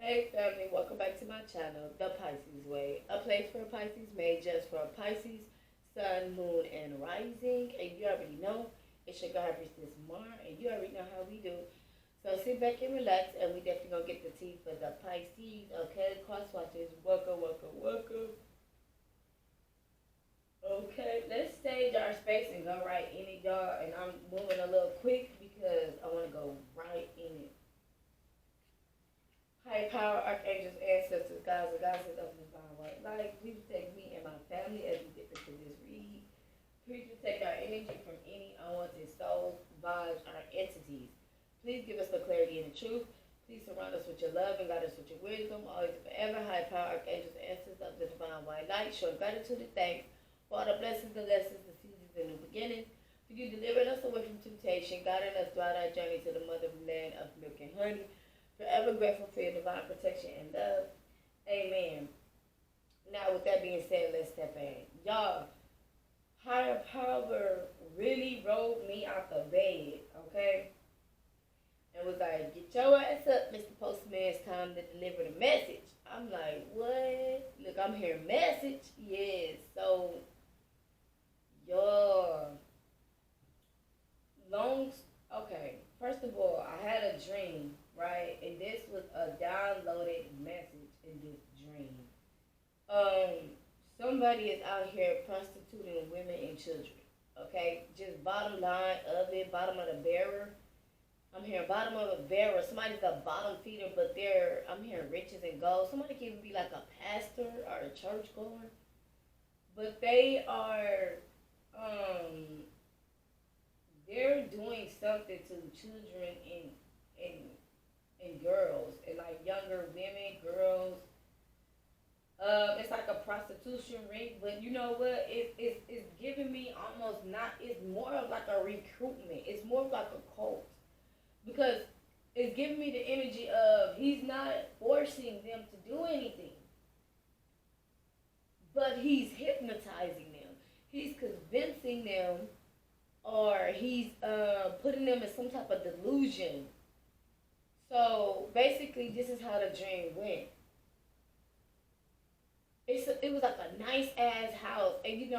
Hey family, welcome back to my channel, The Pisces Way, a place for Pisces made just for Pisces, Sun, Moon, and Rising. And you already know, it's your God, Priestess Mar, and you already know how we do. So sit back and relax, and we definitely gonna get the tea for the Pisces, okay? Cross watchers, welcome, welcome, welcome. Okay, let's stage our space and go right in it, y'all. And I'm moving a little quick because I want to go right in it. High power, archangels, ancestors, guides, and goddesses of the divine white light. Please protect me and my family as we get into this read. Please protect our energy from any unwanted souls, vibes, or entities. Please give us the clarity and the truth. Please surround us with your love and guide us with your wisdom. Always and forever. High power, archangels, ancestors of the divine white light. Show gratitude and thanks for all the blessings, the lessons, the seasons, and new beginnings. For you delivering us away from temptation, guiding us throughout our journey to the motherland of milk and honey. Forever grateful for your divine protection and love. Amen. Now, with that being said, let's step in. Y'all, higher power really rolled me out the bed, okay? And was like, get your ass up, Mr. Postman. It's time to deliver the message. I'm like, what? Look, I'm hearing message. Yes. So, y'all, okay. First of all, I had a dream, right? And this was a downloaded message in this dream. Somebody is out here prostituting women and children. Okay? Just bottom line of it, bottom of the barrel. I'm hearing bottom of the barrel. Somebody's a bottom feeder, but I'm hearing riches and gold. Somebody can even be like a pastor or a church goer. But they're doing something to children and girls and like younger women, girls. It's like a prostitution ring, but you know what? It's giving me almost not. It's more of like a recruitment. It's more of like a cult because it's giving me the energy of he's not forcing them to do anything, but he's hypnotizing them. He's convincing them or he's putting them in some type of delusion. So basically, this is how the dream went. It was like a nice ass house, and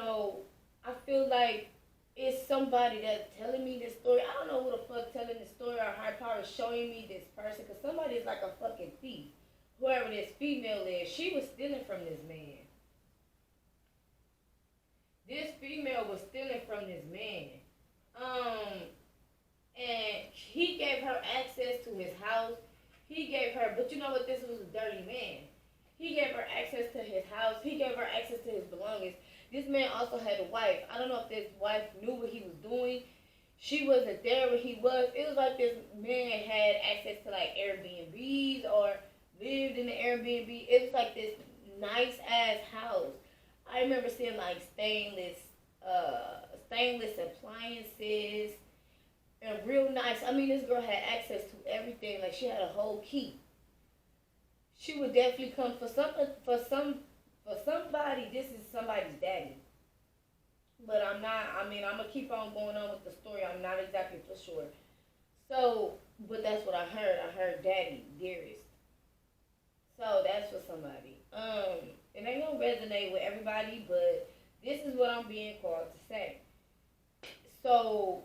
I feel like it's somebody that's telling me this story. I don't know who the fuck telling this story or high power is showing me this person, because somebody is like a fucking thief. Whoever this female is, she was stealing from this man. This female was stealing from this man. And he gave her access to his house. He gave her, but you know what? This was a dirty man. He gave her access to his house. He gave her access to his belongings. This man also had a wife. I don't know if this wife knew what he was doing. She wasn't there when he was. It was like this man had access to like Airbnbs or lived in the Airbnb. It was like this nice ass house. I remember seeing like stainless appliances and real nice. I mean, this girl had access to everything. Like she had a whole key. She would definitely come for somebody. This is somebody's daddy. But I'm not. I mean, I'm gonna keep on going on with the story. I'm not exactly for sure. So, but that's what I heard. I heard daddy, dearest. So that's for somebody. It ain't gonna resonate with everybody, but this is what I'm being called to say. So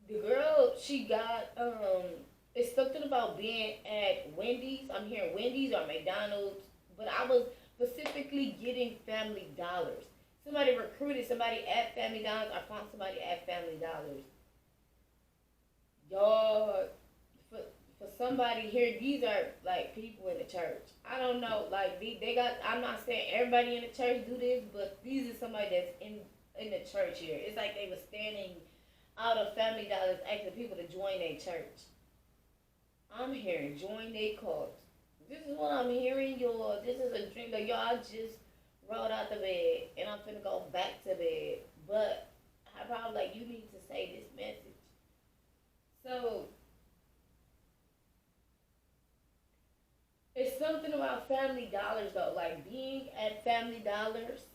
the girl, she got it's something about being at Wendy's. I'm hearing Wendy's or McDonald's, but I was specifically getting Family Dollars. Somebody recruited somebody at Family Dollars. I found somebody at Family Dollars. Y'all, for somebody here, these are like people in the church. I don't know, like they got. I'm not saying everybody in the church do this, but these are somebody that's in the church here. It's like they were standing out of Family Dollars asking people to join their church. I'm hearing join their cult. This is what I'm hearing, y'all. This is a dream that y'all just rolled out the bed, and I'm finna go back to bed. But I probably like you need to say this message. So it's something about Family Dollars though, like being at Family Dollars,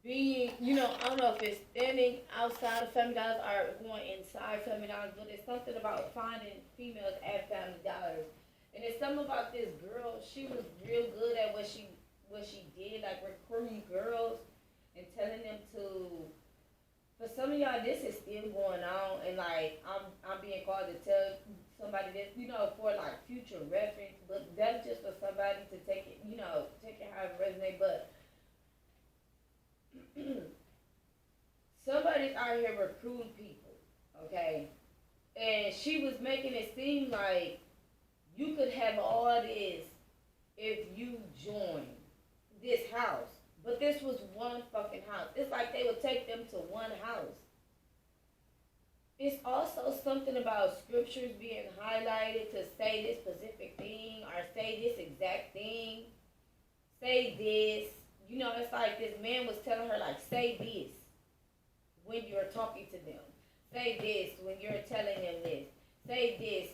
being, I don't know if it's standing outside of Family Dollars or going inside Family Dollars, but it's something about finding females at Family Dollars. And it's something something about this girl. She was real good at what she did, like recruiting girls and telling them to. For some of y'all, this is still going on, and like I'm being called to tell somebody this, for like future reference. But that's just for somebody to take it, take it how it resonates. But somebody's out here recruiting people, okay? And she was making it seem like you could have all this if you join this house. But this was one fucking house. It's like they would take them to one house. It's also something about scriptures being highlighted to say this specific thing or say this exact thing. Say this. It's like this man was telling her, like, say this when you're talking to them. Say this when you're telling them this. Say this,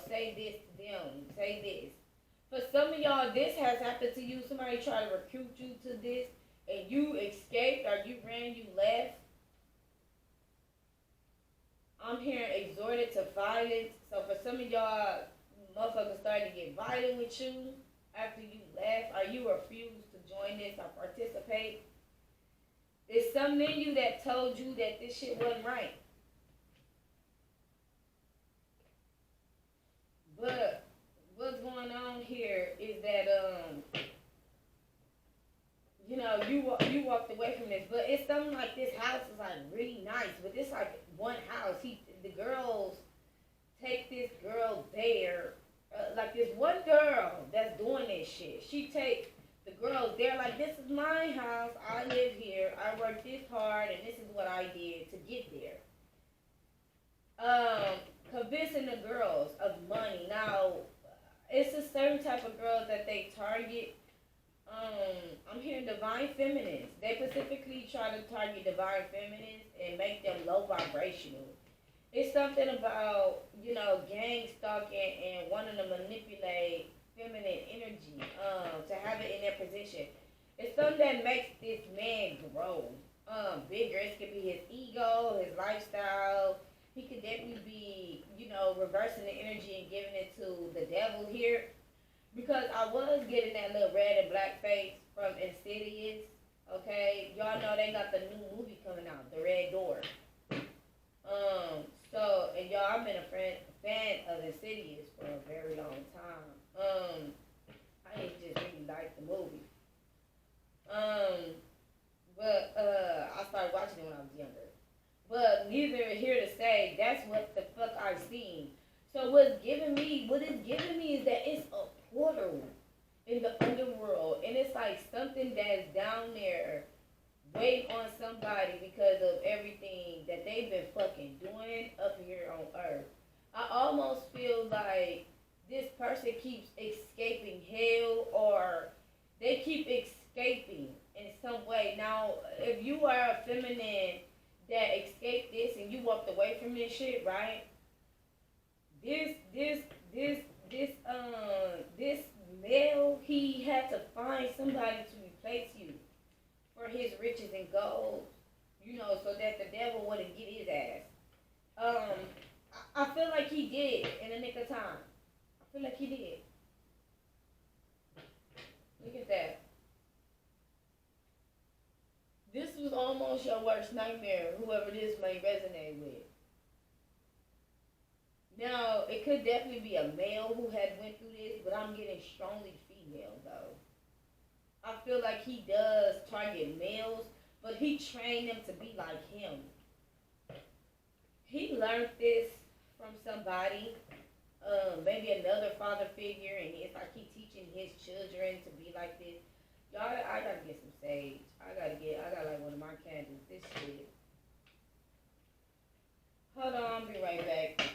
say this to them. Say this. For some of y'all, this has happened to you. Somebody tried to recruit you to this, and you escaped or you ran, you left. I'm hearing exhorted to violence. So for some of y'all, motherfuckers started to get violent with you after you left, or you refused to join this or participate. There's some in you that told you that this shit wasn't right. But what's going on here is that you walked away from this, but it's something like this house is like really nice, but it's like one house. The girls take this girl there, like this one girl that's doing this shit. She take the girls there like, this is my house. I live here. I worked this hard, and this is what I did to get there. Convincing the girls of money. Now, it's a certain type of girls that they target. I'm hearing divine feminines. They specifically try to target divine feminines and make them low vibrational. It's something about, gang stalking and wanting to manipulate feminine energy, to have it in their position. It's something that makes this man grow, bigger. It could be his ego, his lifestyle. He could definitely be, reversing the energy and giving it to the devil here. Because I was getting that little red and black face from Insidious. Okay, y'all know they got the new movie coming out, The Red Door. And y'all, I've been a fan of Insidious for a very long time. I just really like the movie. But I started watching it when I was younger. But neither here to say that's what the fuck I seen. So what it's giving me is that it's a portal in the underworld, and it's like something that's down there waiting on somebody because of everything that they've been fucking doing up here on earth. I almost feel like this person keeps escaping hell, or they keep escaping in some way. Now, if you are a feminine that escaped this and you walked away from this shit, right? This male, he had to find somebody to replace you for his riches and gold, so that the devil wouldn't get his ass. I feel like he did in the nick of time. I feel like he did. Look at that. This was almost your worst nightmare, whoever this may resonate with. Now, it could definitely be a male who had went through this, but I'm getting strongly female, though. I feel like he does target males, but he trained them to be like him. He learned this from somebody, maybe another father figure, and it's like he teaching his children to be like this. Y'all, I gotta get some sage. I got like one of my candles. This shit. Hold on, I'll be right back.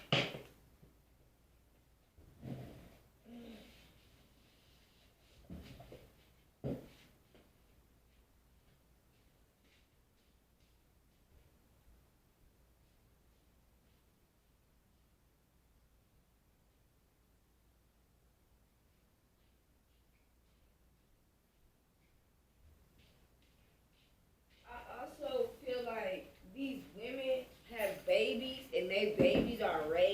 I also feel like these women have babies and their babies are raised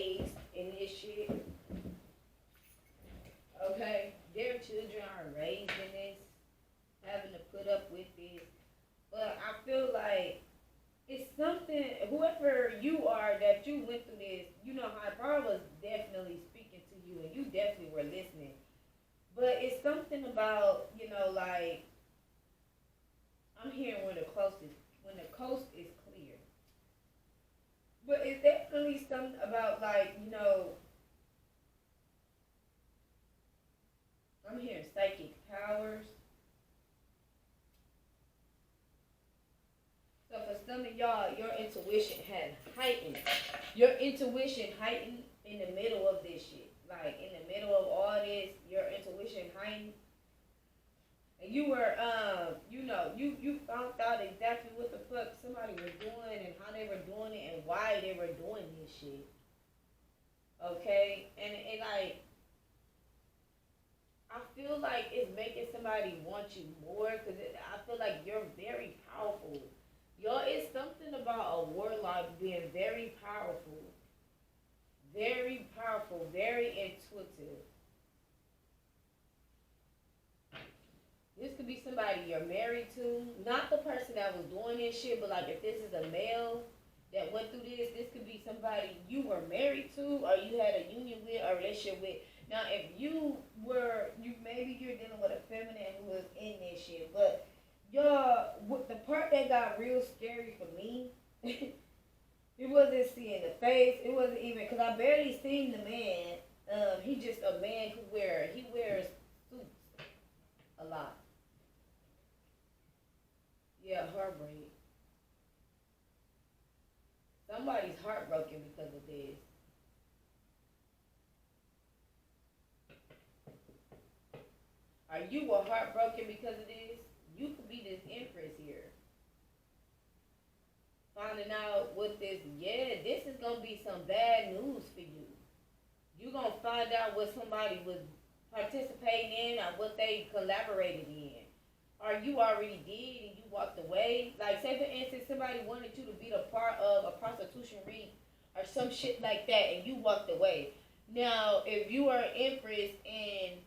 their children are raised in this, having to put up with this. But I feel like it's something, whoever you are that you went through this, you know how God was definitely speaking to you and you definitely were listening. But it's something about, like, I'm hearing when the coast is clear. But it's definitely something about, like, I'm hearing psychic powers. So for some of y'all, your intuition had heightened. Your intuition heightened in the middle of this shit. Like, in the middle of all this, your intuition heightened. And you were, you found out exactly what the fuck somebody was doing and how they were doing it and why they were doing this shit. Okay? And like, I feel like it's making somebody want you more because I feel like you're very powerful. Y'all, it's something about a warlock being very powerful, very intuitive. This could be somebody you're married to, not the person that was doing this shit, but like if this is a male that went through this could be somebody you were married to or you had a union with or relationship with. Now, if maybe you're dealing with a feminine who was in this shit, but y'all, the part that got real scary for me, it wasn't seeing the face. It wasn't even, because I barely seen the man. He just a man who wears suits a lot. Yeah, heartbreak. Somebody's heartbroken because of this. Are you heartbroken because of this? You could be this empress here. Finding out what this is going to be some bad news for you. You're going to find out what somebody was participating in or what they collaborated in. Or you already did and you walked away. Like, say for instance, somebody wanted you to be a part of a prostitution ring or some shit like that and you walked away. Now, if you are an empress and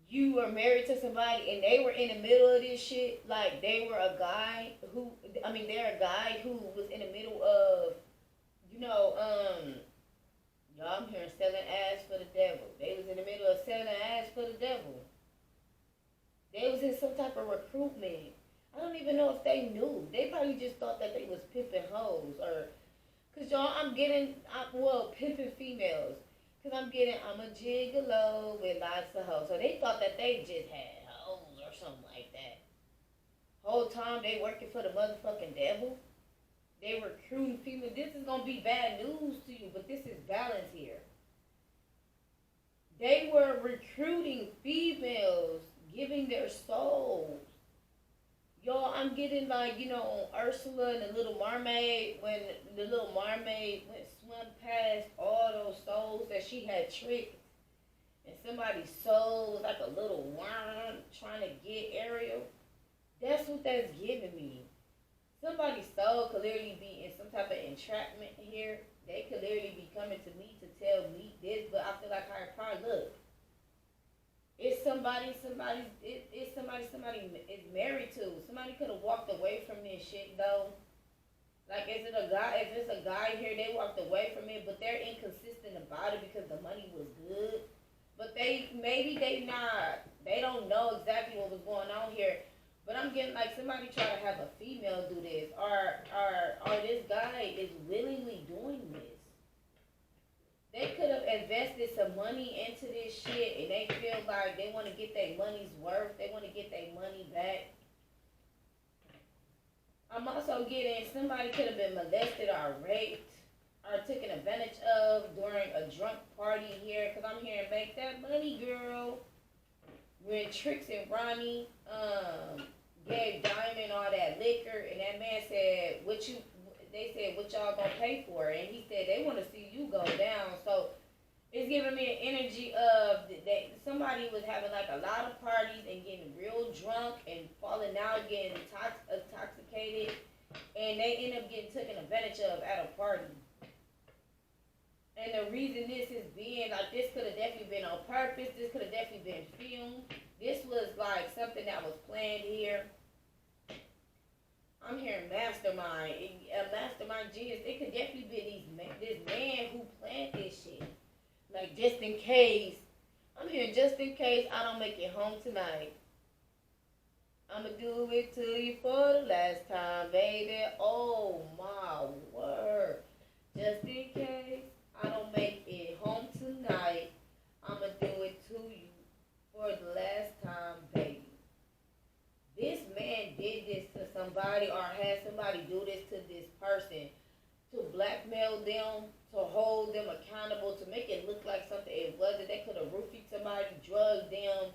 you were married to somebody and they were in the middle of this shit, like they're a guy who was in the middle of, y'all, I'm hearing selling ass for the devil. They was in the middle of selling ass for the devil. They was in some type of recruitment. I don't even know if they knew. They probably just thought that they was pimping hoes or, cause y'all, pimping females. Cause I'm a gigolo with lots of hoes. So they thought that they just had hoes or something like that. Whole time they working for the motherfucking devil. They recruiting females. This is gonna be bad news to you, but this is balance here. They were recruiting females, giving their souls. Y'all, I'm getting like, on Ursula and the Little Mermaid, when the Little Mermaid went swim past all those souls that she had tricked, and somebody's soul was like a little worm trying to get Ariel. That's what that's giving me. Somebody's soul could literally be in some type of entrapment here. They could literally be coming to me to tell me this, but I feel like higher power, look. It's somebody is married to. Somebody could have walked away from this shit though. Like, is it a guy? If it's a guy here, they walked away from it, but they're inconsistent about it because the money was good. But they don't know exactly what was going on here. But I'm getting like somebody try to have a female do this, or this guy is willingly doing this. They could have invested some money into this shit and they feel like they want to get their money's worth. They want to get their money back. I'm also getting somebody could have been molested or raped or taken advantage of during a drunk party here. Because I'm hearing make that money, girl. When Trix and Ronnie gave Diamond all that liquor and that man said, they said, what y'all gonna pay for it? And he said, they want to see you go down. So it's giving me an energy of that somebody was having like a lot of parties and getting real drunk and falling out, getting intoxicated, and they end up getting taken advantage of at a party. And the reason this is being like, this could have definitely been on purpose. This could have definitely been in case. I'm here just in case I don't make it home tonight. I'ma do it to you for the last time, baby. Oh my word. Just in case I don't make it home tonight, I'ma do it to you for the last time, baby. This man did this to somebody or had somebody do this to this person to blackmail them, to hold them accountable, to make it look like something it wasn't. They could have roofied somebody, drugged them.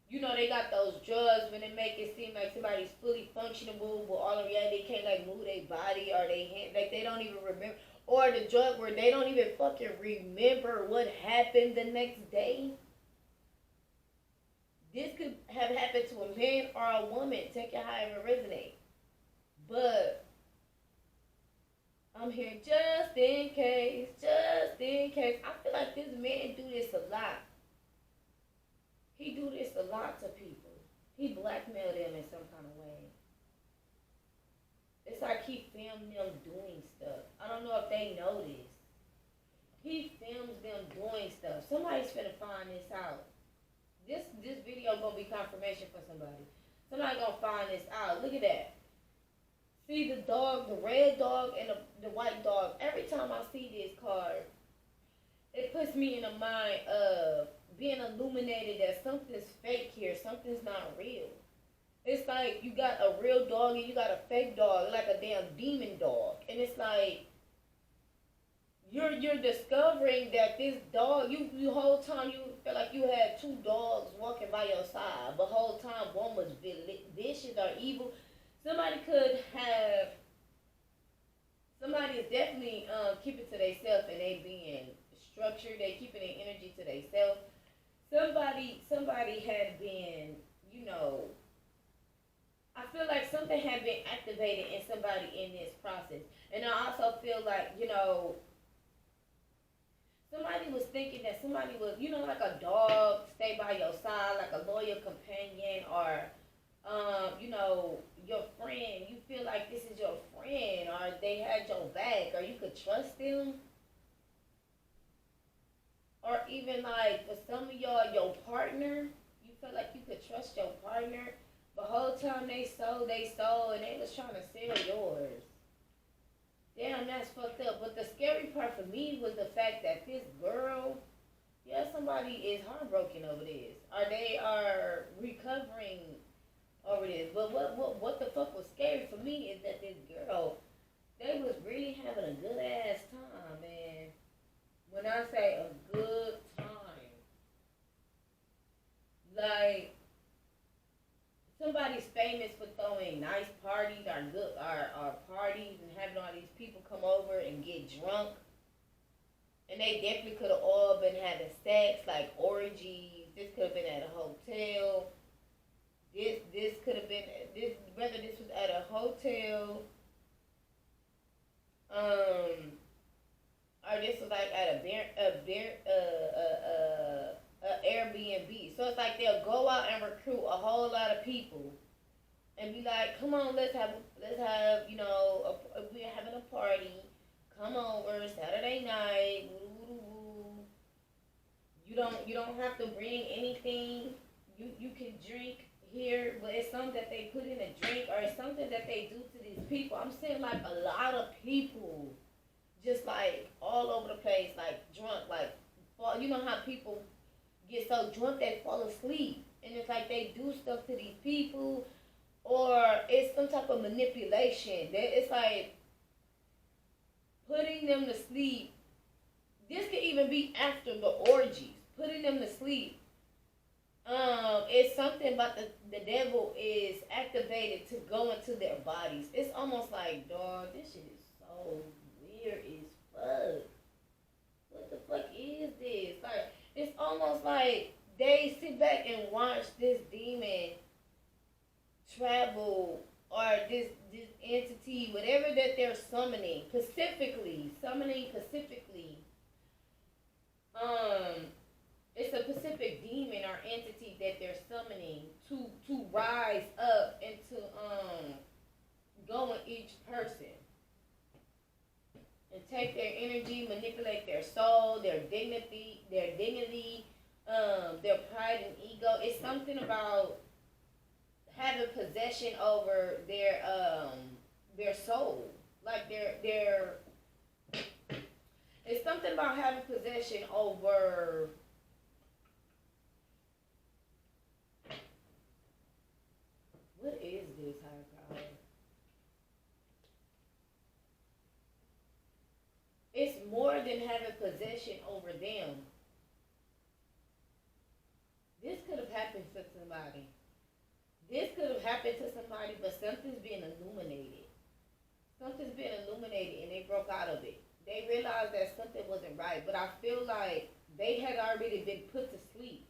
You know, they got those drugs when they make it seem like somebody's fully functionable, but all of reality they can't like move their body or they hand, like they don't even remember. Or the drug where they don't even fucking remember what happened the next day. This could have happened to a man or a woman. Take it however it resonates. But I'm here just in case, just in case. I feel like this man do this a lot. He do this a lot to people. He blackmail them in some kind of way. It's like he filmed them doing stuff. I don't know if they know this. He films them doing stuff. Somebody's finna find this out. This video gonna be confirmation for somebody. Somebody gonna find this out. Look at that. See the dog, the red dog and the white dog. Every time I see this card, it puts me in the mind of being illuminated that something's fake here. Something's not real. It's like you got a real dog and you got a fake dog, like a damn demon dog. And it's like you're discovering that this dog, you whole time you felt like you had two dogs walking by your side, but whole time one was vicious or evil. Somebody is definitely keeping to themselves and they being structured. They keeping their energy to themselves. Somebody had been, you know, I feel like something had been activated in somebody in this process. And I also feel like, you know, somebody was thinking that somebody was, you know, like a dog stay by your side, like a loyal companion, or, you know, your friend. You feel like this is your friend, or they had your back, or you could trust them. Or even like for some of y'all, your partner, you feel like you could trust your partner. The whole time they sold, and they was trying to sell yours. Damn, that's fucked up. But the scary part for me was the fact that this girl, yeah, somebody is heartbroken over this, or they are recovering over this. But what the fuck was scary for me is that this girl, they was really having a good ass time, man. When I say a good time, like somebody's famous for throwing nice parties or parties and having all these people come over and get drunk. And they definitely could have all been having sex, like orgies. This could have been at a hotel. This could have been whether this was at a hotel, or this was like at a Airbnb. So it's like they'll go out and recruit a whole lot of people and be like, come on, let's have you know, we're having a party. Come over Saturday night. Woo, woo, woo. You don't have to bring anything. You can drink here, but it's something that they put in a drink, or it's something that they do to these people. I'm saying like a lot of people just like all over the place, like drunk, like you know how people get so drunk they fall asleep, and it's like they do stuff to these people, or it's some type of manipulation. It's like putting them to sleep. This could even be after the orgies, putting them to sleep. It's something about the devil is activated to go into their bodies. It's almost like, dog, this shit is so weird as fuck. What the fuck is this? Like, it's almost like they sit back and watch this demon travel, or this entity, whatever that they're summoning specifically. It's a specific demon or entity that they're summoning to rise up and to go in each person and take their energy, manipulate their soul, their dignity, their pride and ego. It's something about having possession over their soul, like their. It's something about having possession over. What is this higher power? It's more than having possession over them. This could have happened to somebody. This could have happened to somebody, but something's being illuminated. Something's being illuminated, and they broke out of it. They realized that something wasn't right, but I feel like they had already been put to sleep.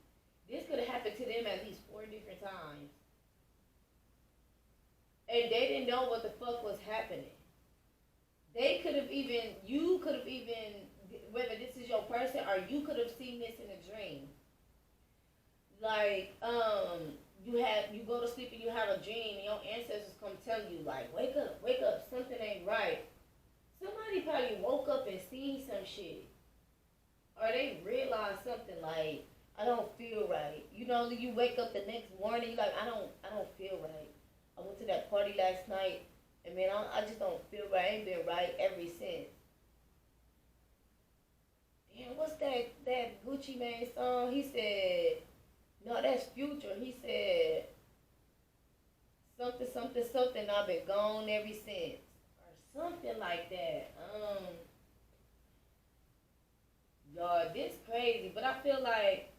This could have happened to them at least 4 different times. And they didn't know what the fuck was happening. They could have even, you could have even, whether this is your person or you could have seen this in a dream. Like, you go to sleep and you have a dream and your ancestors come tell you, like, wake up, something ain't right. Somebody probably woke up and seen some shit. Or they realized something like, I don't feel right. You know, you wake up the next morning, like, I don't feel right. I went to that party last night, and man, I just don't feel right. I ain't been right ever since. Damn, what's that Gucci Mane song? He said, no, that's Future. He said, something, I've been gone ever since. Or something like that. Y'all, this crazy, but I feel like,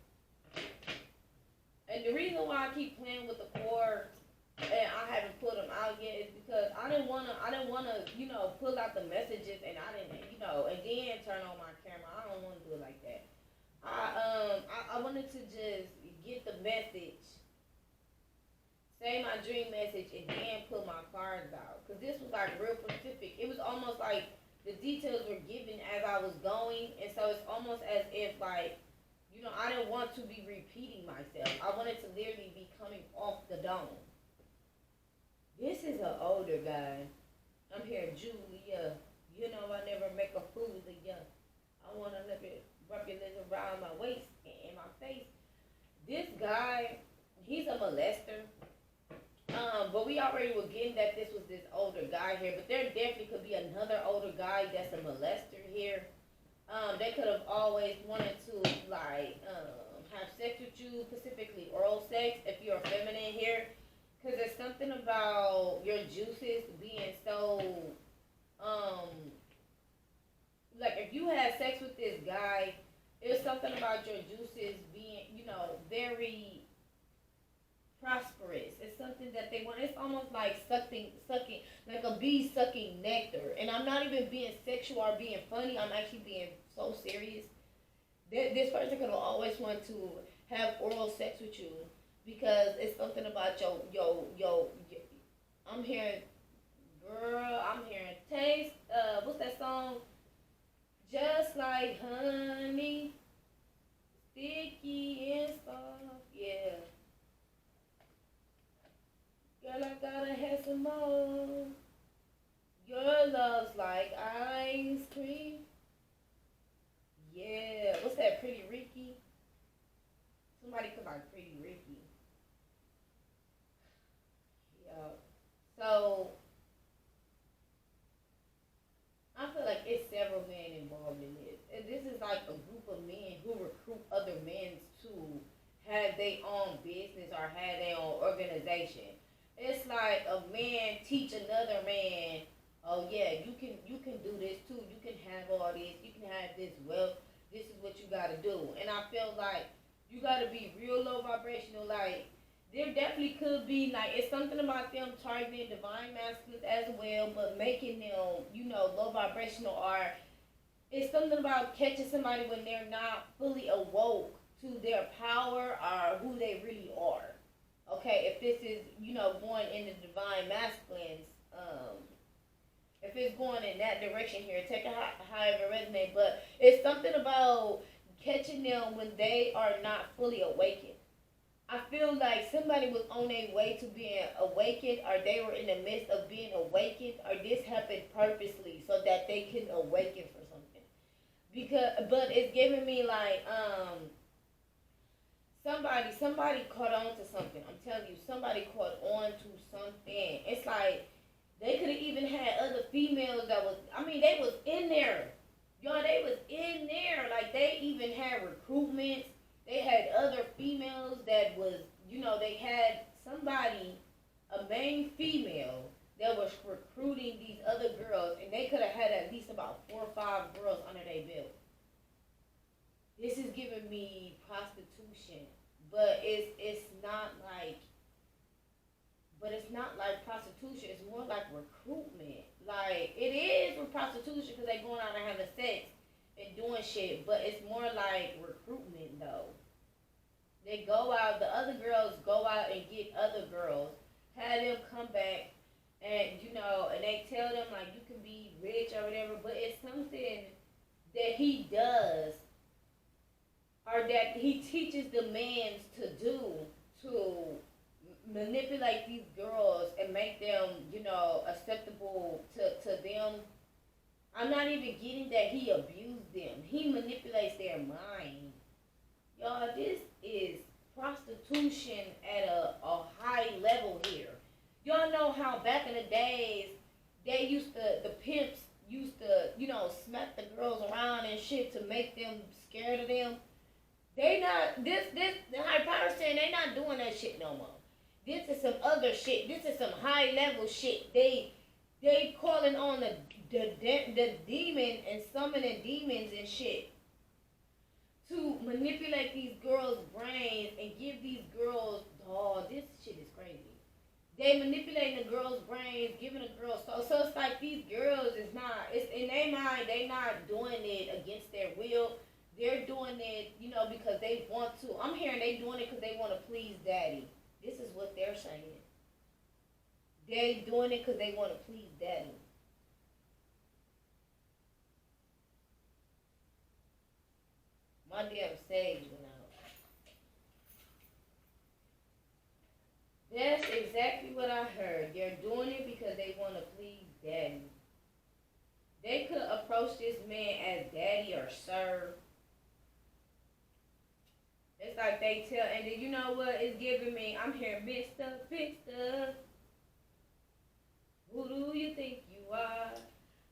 and the reason why I keep playing with the chords, and I haven't put them out yet, is because I didn't wanna, pull out the messages, and I didn't, and then turn on my camera. I don't want to do it like that. I wanted to just get the message, say my dream message, and then put my cards out. Cause this was like real specific. It was almost like the details were given as I was going, and so it's almost as if like, I didn't want to be repeating myself. I wanted to literally be coming off the dome. This is an older guy. I'm hearing Julia. I never make a fool of you. I want to rub your legs around my waist and my face. This guy, he's a molester. But we already were getting that this was this older guy here. But there definitely could be another older guy that's a molester here. They could have always wanted to, like, have sex with you, specifically oral sex, if you're a feminine here. Because there's something about your juices being so, like, if you had sex with this guy, there's something about your juices being, very prosperous. It's something that they want. It's almost like sucking, like a bee sucking nectar. And I'm not even being sexual or being funny. I'm actually being so serious. This person could always want to have oral sex with you because it's something about your I'm hearing, girl, I'm hearing taste. What's that song? Just like honey, sticky and soft, yeah. Girl, I gotta have some more. Your love's like ice cream. Yeah. What's that, Pretty Ricky? Somebody could like Pretty Ricky. Yeah. So, I feel like it's several men involved in this. And this is like a group of men who recruit other men to have their own business or have their own organization. It's like a man teach another man, oh yeah, you can do this too. You can have all this. You can have this wealth. This is what you gotta do. And I feel like you gotta be real low vibrational. Like there definitely could be like it's something about them targeting divine masculines as well, but making them low vibrational. Or it's something about catching somebody when they're not fully awoke to their power or who they really are. Okay, if this is, going in the divine masculines, if it's going in that direction here, take it however it resonates, but it's something about catching them when they are not fully awakened. I feel like somebody was on their way to being awakened, or they were in the midst of being awakened, or this happened purposely so that they can awaken for something. Because, but it's giving me like somebody caught on to something. I'm telling you, somebody caught on to something. It's like they could have even had other females that was. I mean, they was in there. Y'all, they was in there. Like they even had recruitments. They had other females that was, they had somebody, a main female that was recruiting these other girls, and they could have had at least about 4 or 5 girls under their belt. This is giving me prostitution, but it's not like, prostitution. It's more like recruitment. Like it is with prostitution because they going out and having sex and doing shit, but it's more like recruitment though. They go out, the other girls go out and get other girls, have them come back, and and they tell them like you can be rich or whatever, but it's something that he does or that he teaches the men to do to manipulate these girls and make them, acceptable to them. I'm not even getting that he abused them. He manipulates their mind. Y'all, this is prostitution at a high level here. Y'all know how back in the days, the pimps used to, smack the girls around and shit to make them scared of them. They not, the hypocrisy, they not doing that shit no more. This is some other shit. This is some high level shit. They calling on the demon and summoning demons and shit to manipulate these girls' brains and give these girls, this shit is crazy. They manipulating the girls' brains, giving the girls, so it's like these girls is not, it's in their mind, they not doing it against their will. They're doing it, because they want to. I'm hearing they doing it because they want to please daddy. This is what they're saying. They doing it because they want to please daddy. My damn sage went out. That's exactly what I heard. They're doing it because they want to please daddy. They could approach this man as daddy or sir. It's like they tell, and then you know what it's giving me? I'm hearing big stuff. Who do you think you are?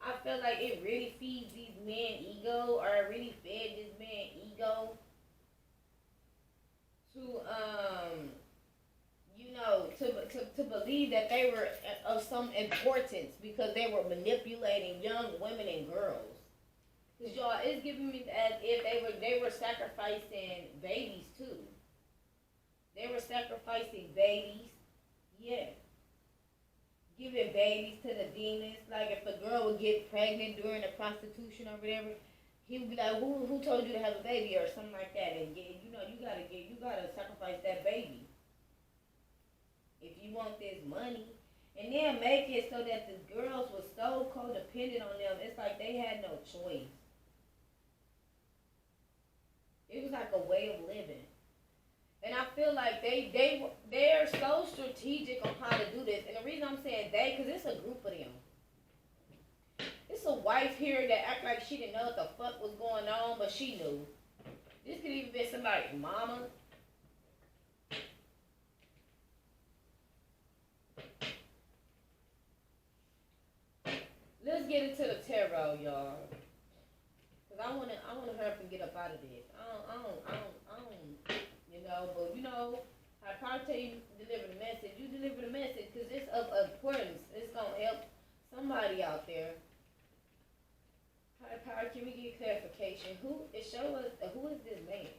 I feel like it really feeds these men ego, or it really fed this man ego to to believe that they were of some importance because they were manipulating young women and girls. Cause y'all, it's giving me as if they were sacrificing babies too. They were sacrificing babies, yeah. Giving babies to the demons. Like if a girl would get pregnant during the prostitution or whatever, he would be like, "Who told you to have a baby?" or something like that. And you gotta sacrifice that baby if you want this money. And then make it so that the girls were so codependent on them. It's like they had no choice. It was like a way of living. And I feel like they're so strategic on how to do this. And the reason I'm saying they, because it's a group of them. It's a wife here that act like she didn't know what the fuck was going on, but she knew. This could even be somebody's mama. Let's get into the tarot, y'all. Cause I wanna hurry up and get up out of this. I don't. But I probably tell you to deliver the message. You deliver the message because it's of importance. It's gonna help somebody out there. Power, can we get clarification? Show us who is this man?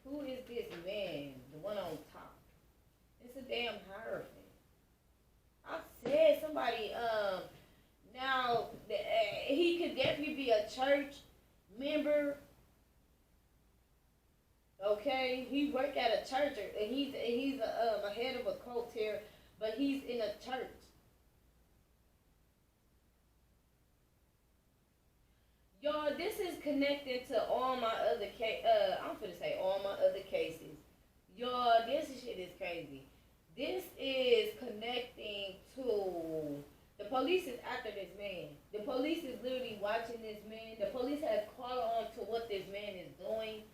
Who is this man? The one on top. It's a damn hierophant. I said somebody. Now he could definitely be a church member. Okay, he worked at a church, and he's a head of a cult here, but he's in a church. Y'all, this is connected to all my other I'm finna say all my other cases. Y'all, this shit This is connecting to the police is after this man. The police is literally watching this man. The police has caught on to what this man is doing.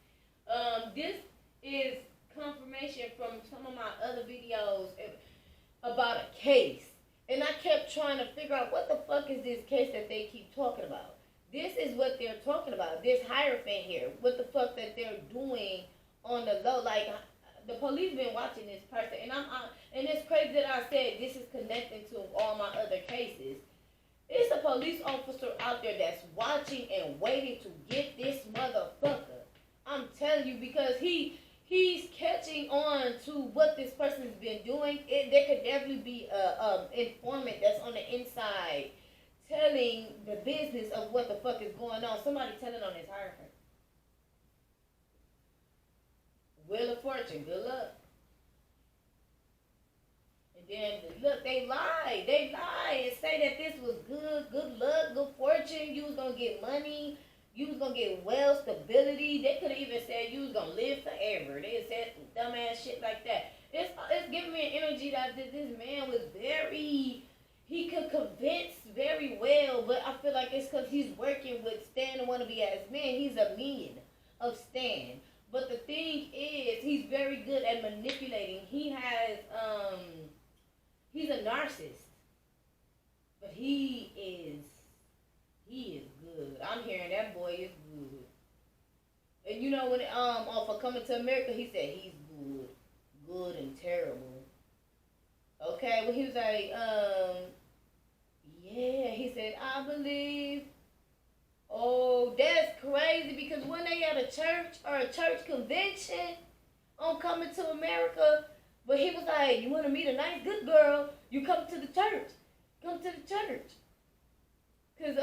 This is confirmation from some of my other videos about a case. And I kept trying to figure out what the fuck is this case that they keep talking about. This is what they're talking about. This Hierophant here. What the fuck that they're doing on the low. Like, the police been watching this person. And it's crazy that I said this is connecting to all my other cases. It's a police officer out there that's watching and waiting to get this motherfucker. I'm telling you, because he's catching on to what this person's been doing. There could definitely be a informant that's on the inside telling the business of what the fuck is going on. Somebody telling on his Hierophant. Wheel of Fortune, good luck. And then, look, they lie and say that this was good luck, good fortune, you was gonna get money, you was gonna get wealth, stability. They could have even said you was gonna live forever. They said some dumbass shit like that. It's giving me an energy that this man was he could convince very well, but I feel like it's because he's working with Stan and wanna be as man. He's a minion of Stan. But the thing is, he's very good at manipulating. He's a narcissist. But he is good. I'm hearing that boy is good. And you know when for Coming to America, he said he's good. Good and terrible. Okay, when he was like, yeah, he said, I believe. Oh, that's crazy, because when they at a church or a church convention on Coming to America, but he was like, you want to meet a nice good girl, you come to the church. Come to the church. Because,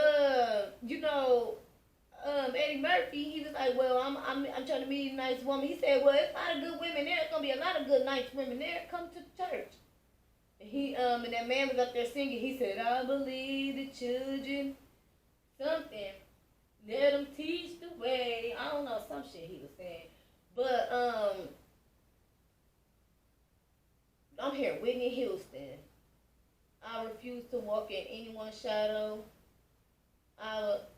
Eddie Murphy, he was like, well, I'm trying to meet a nice woman. He said, well, it's a lot of good women there. It's going to be a lot of good, nice women there. Come to the church. And that man was up there singing. He said, I believe the children, something. Let them teach the way. I don't know, some shit he was saying. But, I'm here, Whitney Houston. I refuse to walk in anyone's shadow. But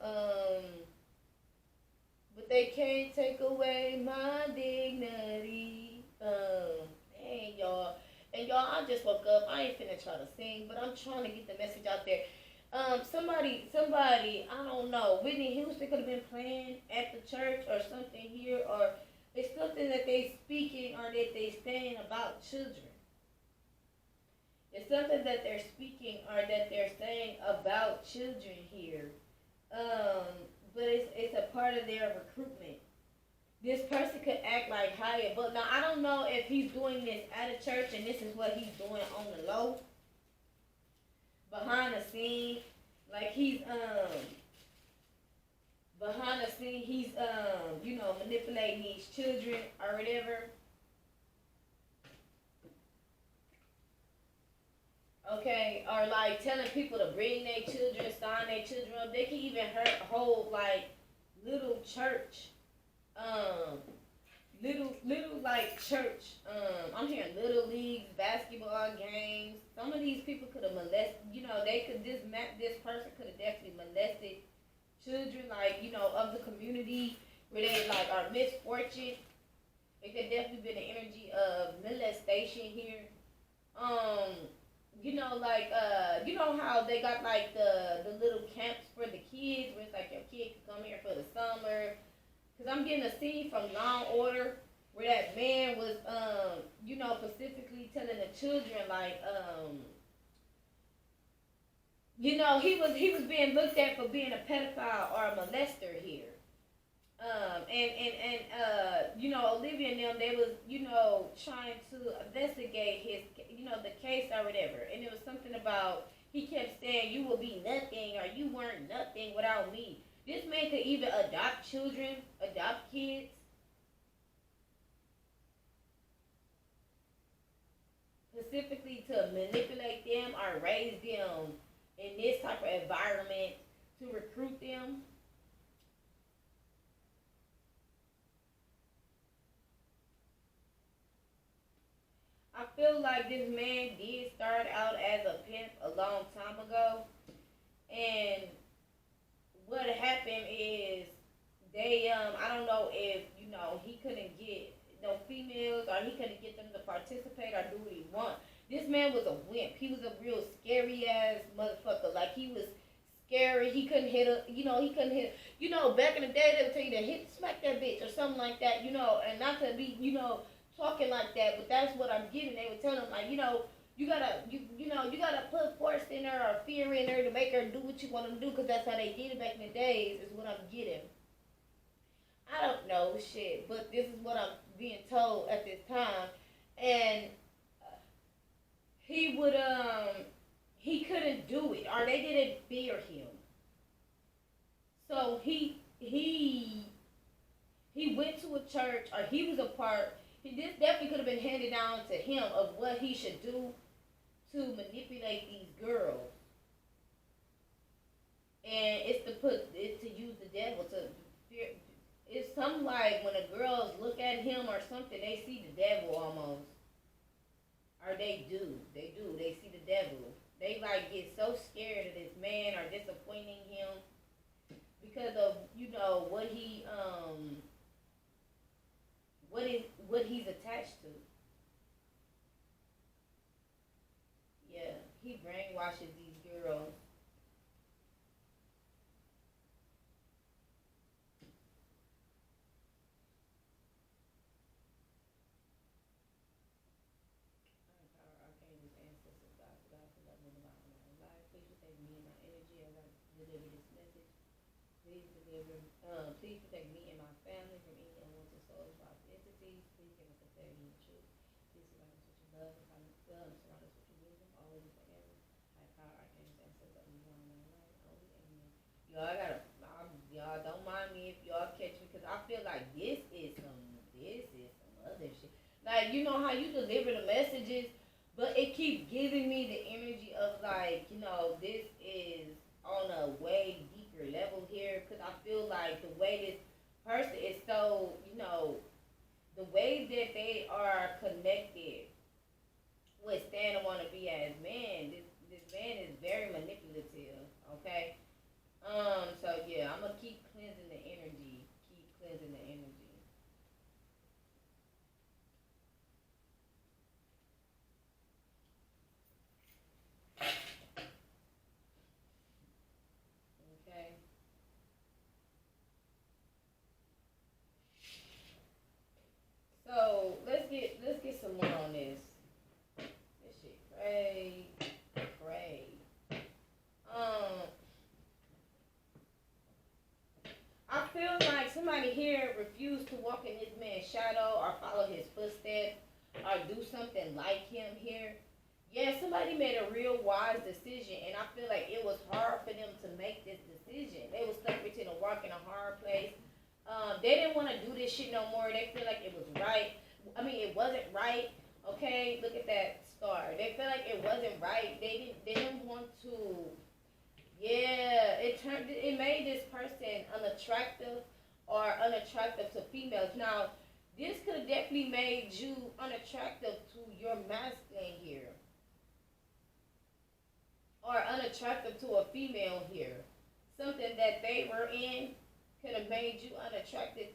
they can't take away my dignity. Dang, y'all. And y'all, I just woke up. I ain't finna try to sing, but I'm trying to get the message out there. Somebody, I don't know, Whitney Houston could have been playing at the church or something here, or it's something that they speaking or that they saying about children. It's something that they're speaking or that they're saying about children here. But it's a part of their recruitment. This person could act like Hyatt, but now I don't know if he's doing this at a church and this is what he's doing on the low. Behind the scene, like he's behind the scene, he's manipulating these children or whatever. Okay, or like telling people to bring their children, sign their children up. They can even hold like little church, little like church. I'm hearing little leagues, basketball games. Some of these people could have molested. This person could have definitely molested children, like of the community where they like are misfortune. It could definitely be the energy of molestation here. How they got like the little camps for the kids where it's like your kid can come here for the summer. Cause I'm getting a scene from Law and Order where that man was, specifically telling the children like, he was being looked at for being a pedophile or a molester here. Olivia and them, they was, trying to investigate his, the case or whatever. And it was something about, he kept saying, you will be nothing or you weren't nothing without me. This man could even adopt children, adopt kids. Specifically to manipulate them or raise them in this type of environment to recruit them. I feel like this man did start out as a pimp a long time ago, and what happened is they I don't know if he couldn't get no females or he couldn't get them to participate or do what he want. This man was a wimp. He was a real scary ass motherfucker. Like he was scary. He couldn't hit a he couldn't hit back in the day they would tell you to hit smack that bitch or something like that, and not to be, talking like that, but that's what I'm getting. They would tell him like, you gotta put force in her or fear in her to make her do what you want them to do, because that's how they did it back in the days, is what I'm getting. I don't know shit, but this is what I'm being told at this time. And he would he couldn't do it, or they didn't fear him. So he went to a church, or he was a part. This definitely could have been handed down to him of what he should do to manipulate these girls. And it's to use the devil to fear. It's something like when the girls look at him or something, they see the devil almost. Or they do. They see the devil. They like get so scared of this man or disappointing him because of what he what he's attached to. Yeah, he brainwashes these girls. Please protect me and my family from any unwanted souls, lost entities. Please give us a clarity and truth. Please surround us with your love and surround us with your wisdom, always and forever. High power, archangels, ancestors, of you on my life, only amen. Y'all don't mind me if y'all catch me, because I feel like this is some other shit. Like, you know how you deliver the messages, but it keeps giving me the energy of like, this is on a way deeper level here, because I feel like the way this person is so, the way that they are connected with Stan and want to be as man, this man is very manipulative, okay? So yeah, I'm gonna keep cleansing the energy. Okay. So let's get some more on this. This shit cray. I feel like somebody here refused to walk in this man's shadow or follow his footsteps or do something like him here. Yeah, somebody made a real wise decision, and I feel like it was hard for them to make this decision. They was stuck between a rock and a hard place. They didn't want to do this shit no more. They feel like it was right. I mean, it wasn't right. Okay, look at that star. They feel like it wasn't right. They didn't want to. Yeah, it made this person unattractive to females. Now, this could have definitely made you unattractive to your masculine here, or unattractive to a female here. Something that they were in could have made you unattracted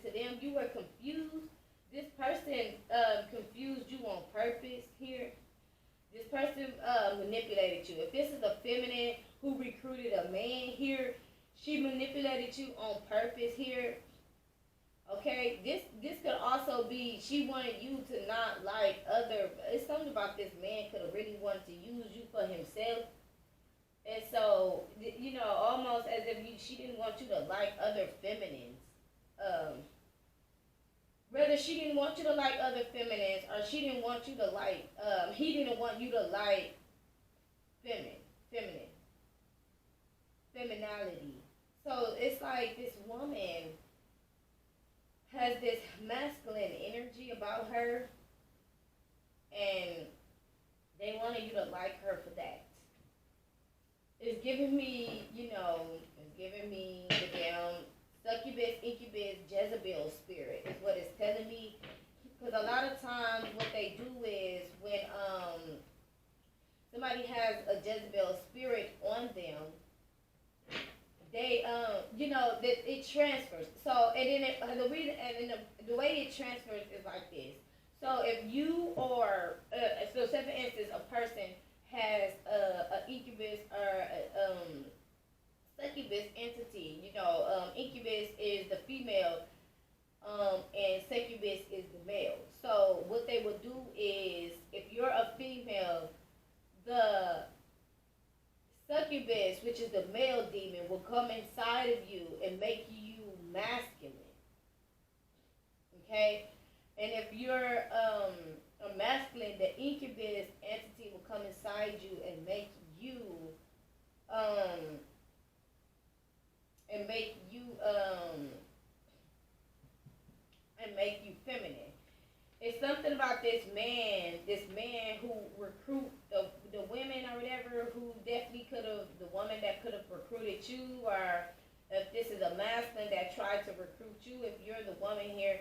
to them. You were confused. This person confused you on purpose here. This person manipulated you. If this is a feminine who recruited a man here, she manipulated you on purpose here. Okay, this could also be she wanted you to not like other. It's something about this man could have really wanted to use you for himself, and so almost as if she didn't want you to like other feminines. Whether she didn't want you to like other feminines, or she didn't want you to like. He didn't want you to like femininity. So it's like this woman has this masculine energy about her, and they wanted you to like her for that. It's giving me, the damn succubus, incubus, Jezebel spirit is what it's telling me. Because a lot of times what they do is when somebody has a Jezebel spirit on them, they that it transfers. So and then the reason and the way it transfers is like this. So if you are so say for instance a person has a incubus or succubus entity. Incubus is the female, and succubus is the male. So what they would do is, if you're a female, the succubus, which is the male demon, will come inside of you and make you masculine. Okay, and if you're a masculine, the incubus entity will come inside you and make you um and make you feminine. It's something about this man who recruit the women or whatever, who definitely could have, the woman that could have recruited you, or if this is a masculine that tried to recruit you, if you're the woman here.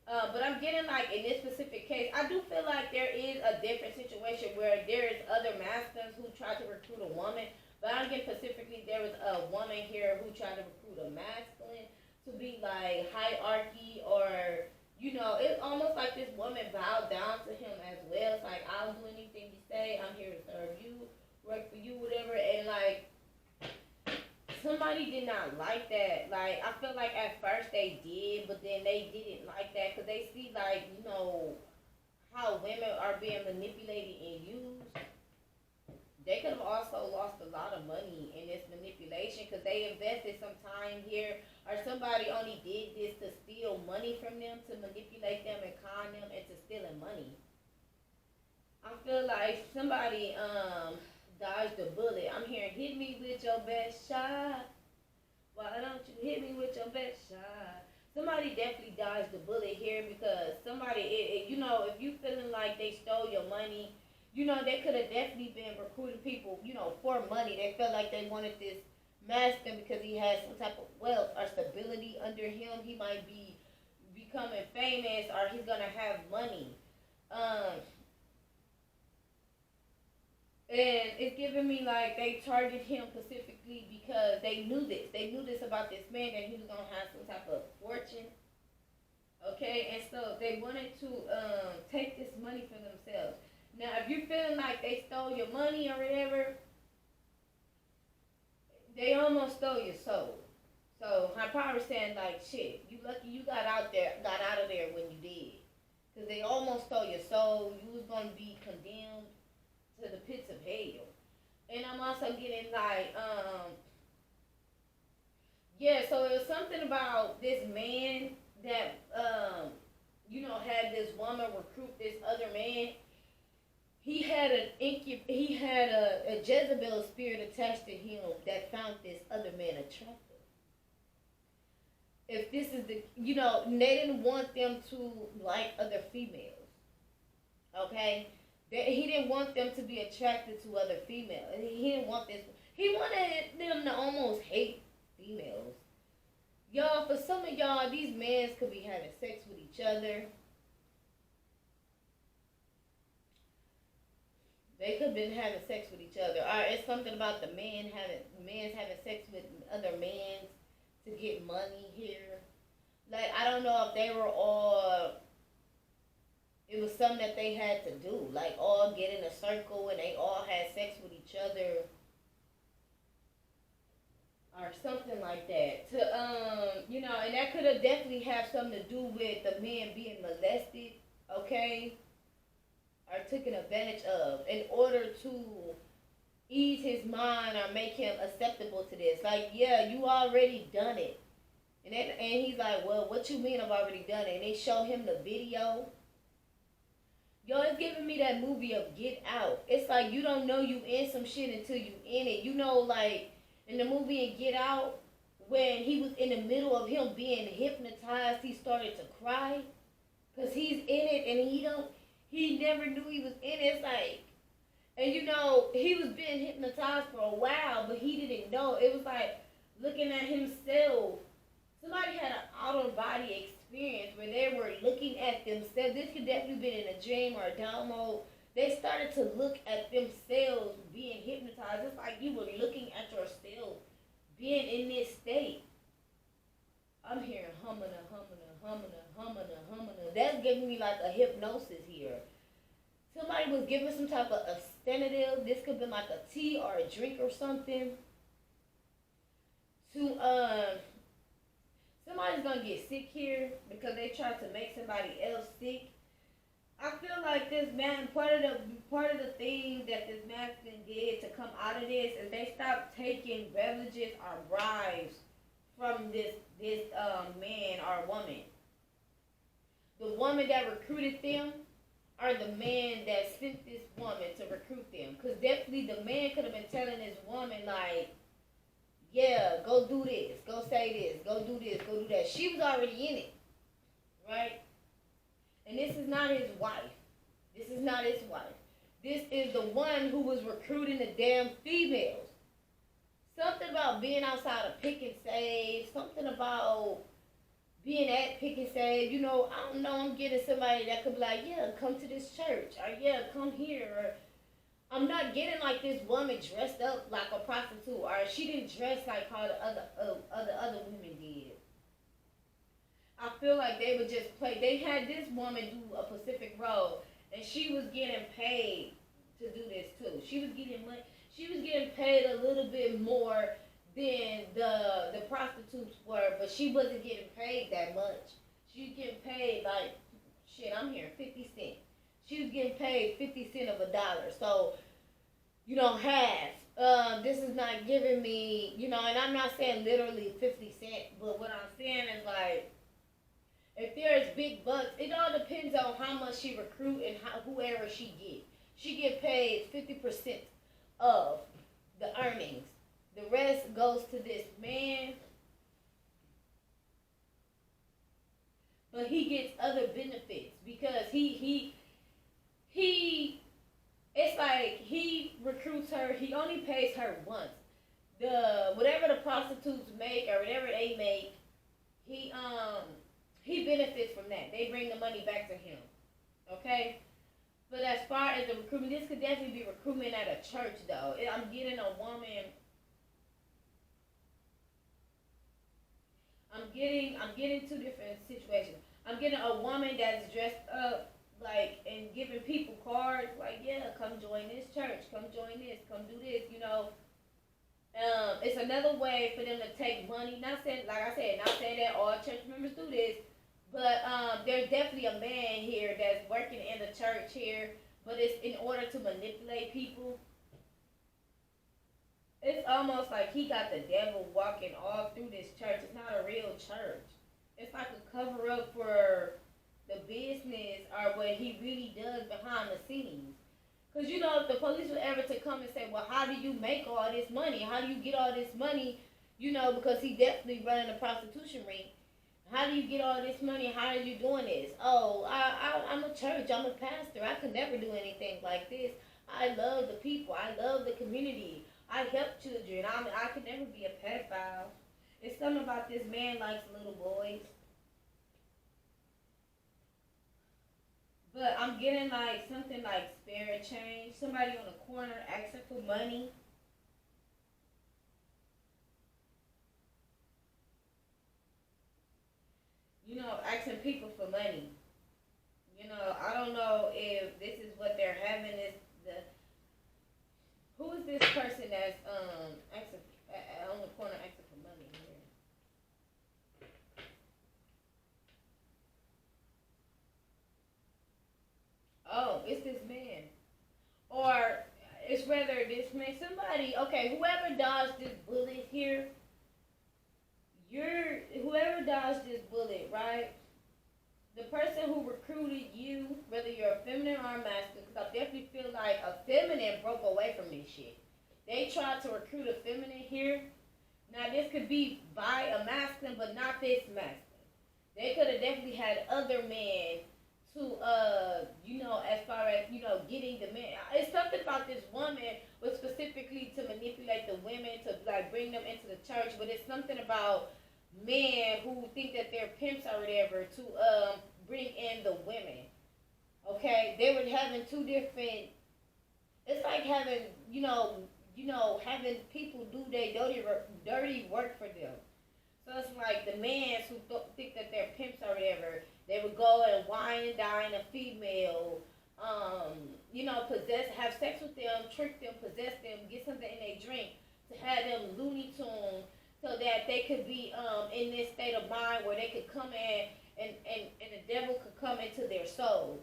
But I'm getting like in this specific case, I do feel like there is a different situation where there is other masculines who try to recruit a woman. But I'm getting specifically there was a woman here who tried to recruit a masculine to be like hierarchy, or it's almost like this woman bowed down to him as well. It's like, I'll do anything you say. I'm here to serve you, work for you, whatever. And like, somebody did not like that. Like, I feel like at first they did, but then they didn't like that because they see like how women are being manipulated and used. They could have also lost a lot of money in this manipulation because they invested some time here, or somebody only did this to steal money from them, to manipulate them and con them into stealing money. I feel like somebody dodged a bullet. I'm hearing, hit me with your best shot. Why don't you hit me with your best shot? Somebody definitely dodged the bullet here because somebody, if you feeling like they stole your money, they could have definitely been recruiting people, for money. They felt like they wanted this masculine because he has some type of wealth or stability under him. He might be becoming famous, or he's going to have money. And it's giving me like they targeted him specifically because they knew this. They knew this about this man, that he was going to have some type of fortune. Okay, and so they wanted to take this money for themselves. Now, if you're feeling like they stole your money or whatever, they almost stole your soul. So I'm probably saying like, shit, you lucky you got out of there when you did, because they almost stole your soul. You was gonna be condemned to the pits of hell. And I'm also getting like, so it was something about this man that had this woman recruit this other man. He had a Jezebel spirit attached to him that found this other man attractive. If this is they didn't want them to like other females. Okay? He didn't want them to be attracted to other females. He didn't want this. He wanted them to almost hate females. Y'all, for some of y'all, these men could be having sex with each other. They could have been having sex with each other. Or it's something about the men's having sex with other men to get money here. Like, I don't know if they were all, it was something that they had to do. Like, all get in a circle and they all had sex with each other. Or something like that. And that could have definitely have something to do with the men being molested, okay? Or taken advantage of in order to ease his mind or make him acceptable to this. Like, yeah, you already done it. And he's like, well, what you mean I've already done it? And they show him the video. Yo, it's giving me that movie of Get Out. It's like you don't know you in some shit until you in it. Like, in the movie in Get Out, when he was in the middle of him being hypnotized, he started to cry. Because he's in it and he never knew he was in it. It's like, and he was being hypnotized for a while, but he didn't know. It was like looking at himself. Somebody had an outer body experience where they were looking at themselves. This could definitely been in a dream or a download. They started to look at themselves being hypnotized. It's like you were looking at yourself being in this state. I'm hearing humming, humming. That's giving me like a hypnosis here. Somebody was giving some type of a sedative. This could be like a tea or a drink or something. To somebody's gonna get sick here because they tried to make somebody else sick. I feel like this man, part of the thing that this masculine did to come out of this is they stopped taking beverages or bribes from this man or woman. The woman that recruited them or the man that sent this woman to recruit them. Because definitely the man could have been telling this woman, like, yeah, go do this, go say this, go do this, go do that. She was already in it, right? And this is not his wife. This is not his wife. This is the one who was recruiting the damn females. Something about being outside of Pick and Save, something about being at Pick and Save. You know, I don't know, I'm getting somebody that could be like, yeah, come to this church, or yeah, come here, or I'm not getting like this woman dressed up like a prostitute, or she didn't dress like how the other women did. I feel like they would just play. They had this woman do a specific role, and she was getting paid to do this too. She was getting money. She was getting paid a little bit more than the prostitutes were, but she wasn't getting paid that much. She was getting paid like, shit, I'm hearing 50 cents. She was getting paid 50 cents of a dollar. So, you know, half. This is not giving me, you know, and I'm not saying literally 50 cents, but what I'm saying is like, if there's big bucks, it all depends on how much she recruit and whoever she get. She get paid 50% of the earnings. The rest goes to this man, but he gets other benefits because he it's like he recruits her. He only pays her once. Whatever the prostitutes make or whatever they make, he benefits from that. They bring the money back to him. Okay? But as far as the recruitment, this could definitely be recruitment at a church though. I'm getting a woman. I'm getting two different situations. I'm getting a woman that's dressed up like and giving people cards like, yeah, come join this church, come join this, come do this, you know. It's another way for them to take money. Not saying, like I said, not saying that all church members do this, but there's definitely a man here that's working in the church here, but it's in order to manipulate people. It's almost like he got the devil walking all through this church. It's not a real church. It's like a cover up for the business or what he really does behind the scenes. Because, you know, if the police were ever to come and say, well, how do you make all this money? How do you get all this money? You know, because he definitely running a prostitution ring. How do you get all this money? How are you doing this? Oh, I'm a church. I'm a pastor. I could never do anything like this. I love the people. I love the community. I help children. I could never be a pedophile. It's something about this man likes little boys. But I'm getting like something like spare change. Somebody on the corner asking for money. You know, asking people for money. You know, I don't know if this is what they're having. Who is this person that's asking on the corner asking for money here? Oh, it's this man. Or it's rather this man. Somebody, okay, whoever dodged this bullet here, whoever dodged this bullet, right? The person who recruited you, whether you're a feminine or a masculine, because I definitely feel like a feminine broke away from this shit. They tried to recruit a feminine here. Now, this could be by a masculine, but not this masculine. They could have definitely had other men to, you know, as far as, you know, getting the men. It's something about this woman was specifically to manipulate the women, to, like, bring them into the church, but it's something about men who think that they're pimps or whatever to bring in the women. Okay, they were having two different. It's like having having people do their dirty work for them. So it's like the men who think that they're pimps or whatever, they would go and wine and dine a female, have sex with them, trick them, possess them, get something in their drink to have them Looney Tune so that they could be in this state of mind where they could come in and the devil could come into their soul.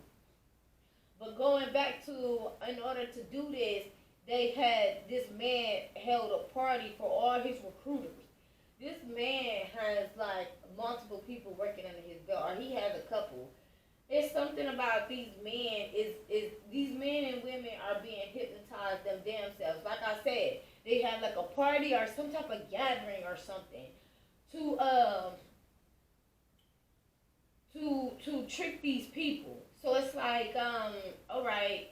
But going back to, in order to do this, they had, this man held a party for all his recruiters. This man has like multiple people working under his belt, or he has a couple. It's something about these men, is these men and women are being hypnotized them damn selves. Like I said, they have like a party or some type of gathering or something to trick these people. So it's like, all right,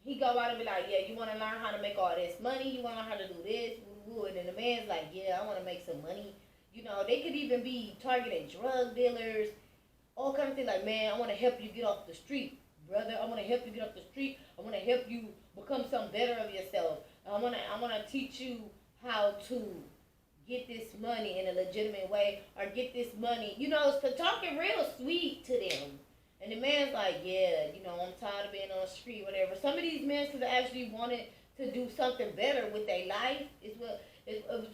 he go out and be like, yeah, you want to learn how to make all this money? You want to learn how to do this? And then the man's like, yeah, I want to make some money. They could even be targeting drug dealers, all kinds of things. Like, man, I want to help you get off the street, brother. I want to help you get off the street. I want to help you become something better of yourself. I want to teach you how to get this money in a legitimate way, or get this money. So talking real sweet to them. And the man's like, yeah, I'm tired of being on the street, whatever. Some of these men could have actually wanted to do something better with their life, is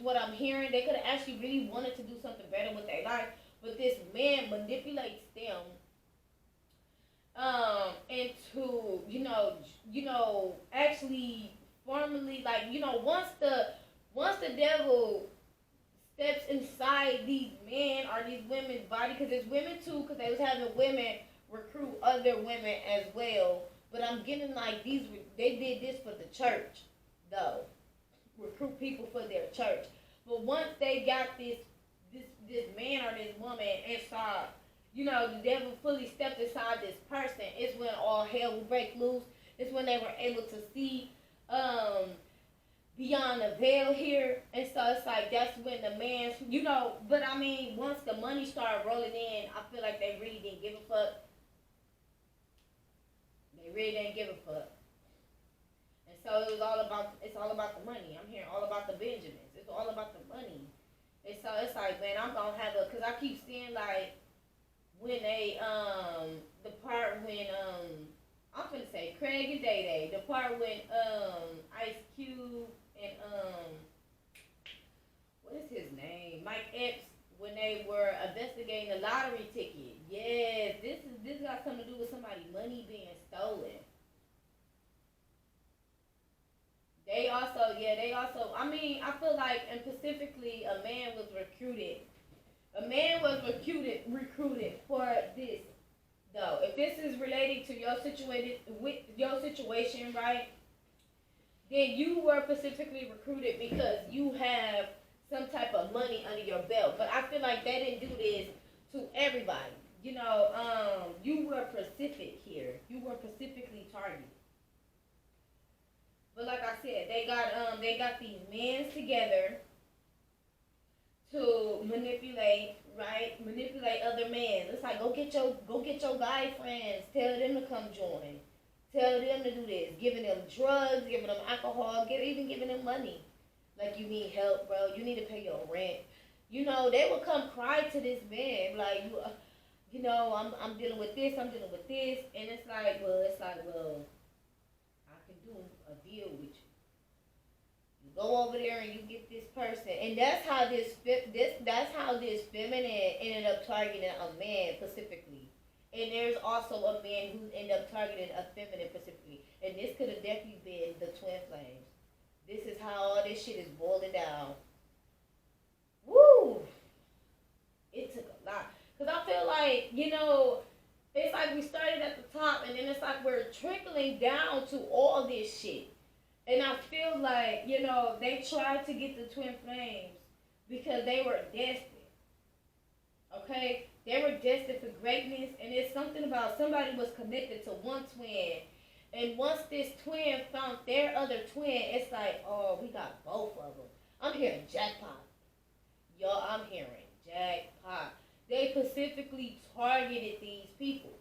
what I'm hearing. They could have actually really wanted to do something better with their life, but this man manipulates them into, actually formally, like, once the devil steps inside these men or these women's body, because it's women too, because they was having women recruit other women as well. But I'm getting like they did this for the church, though. Recruit people for their church. But once they got this man or this woman inside, the devil fully stepped inside this person, it's when all hell will break loose. It's when they were able to see beyond the veil here. And so it's like, that's when the man, but I mean, once the money started rolling in, I feel like they really didn't give a fuck. They really didn't give a fuck. And so it's all about the money. I'm hearing all about the Benjamins. It's all about the money. And so it's like, man, I'm gonna have because I keep seeing like when they the part when I'm gonna say Craig and Day Day, the part when Ice Cube and what is his name? Mike Epps, when they were investigating the lottery ticket. Yes, this got something to do with somebody's money being stolen. They also, I mean, I feel like, and specifically, a man was recruited for this, though. If this is related to your situation, right, then you were specifically recruited because you have some type of money under your belt. But I feel like they didn't do this to everybody. You were specific here. You were specifically targeted. But like I said, they got these men together to manipulate, right? Manipulate other men. It's like, go get your guy friends. Tell them to come join. Tell them to do this. Giving them drugs, giving them alcohol, even giving them money. Like, you need help, bro. You need to pay your rent. They would come cry to this man, like, I'm dealing with this, and it's like, well, I can do a deal with you. You go over there and you get this person, and that's how this feminine ended up targeting a man specifically. And there's also a man who ended up targeting a feminine specifically, and this could have definitely been the twin flames. This is how all this shit is boiling down. Woo! It took a lot. Because I feel like, it's like we started at the top, and then it's like we're trickling down to all this shit. And I feel like, they tried to get the twin flames because they were destined. Okay? They were destined for greatness, and it's something about somebody was connected to one twin. And once this twin found their other twin, it's like, oh, we got both of them. I'm hearing jackpot. Y'all, I'm hearing jackpot. They specifically targeted these people.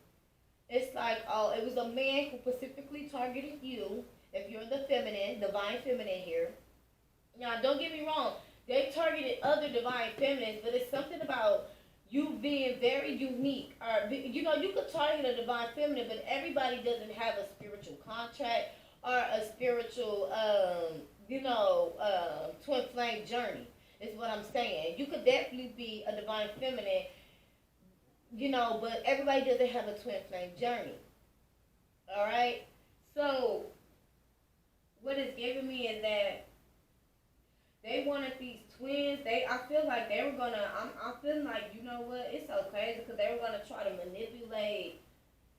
It's like, oh, it was a man who specifically targeted you. If you're the feminine, divine feminine here. Now, don't get me wrong. They targeted other divine feminines, but it's something about you being very unique. Or, you know, you could target a divine feminine, but everybody doesn't have a spiritual contract or a spiritual, twin flame journey. Is what I'm saying. You could definitely be a divine feminine, but everybody doesn't have a twin flame journey. All right. So what it's giving me is that they wanted these twins. I feel like they were gonna. I'm feeling like, you know what? It's so crazy because they were gonna try to manipulate.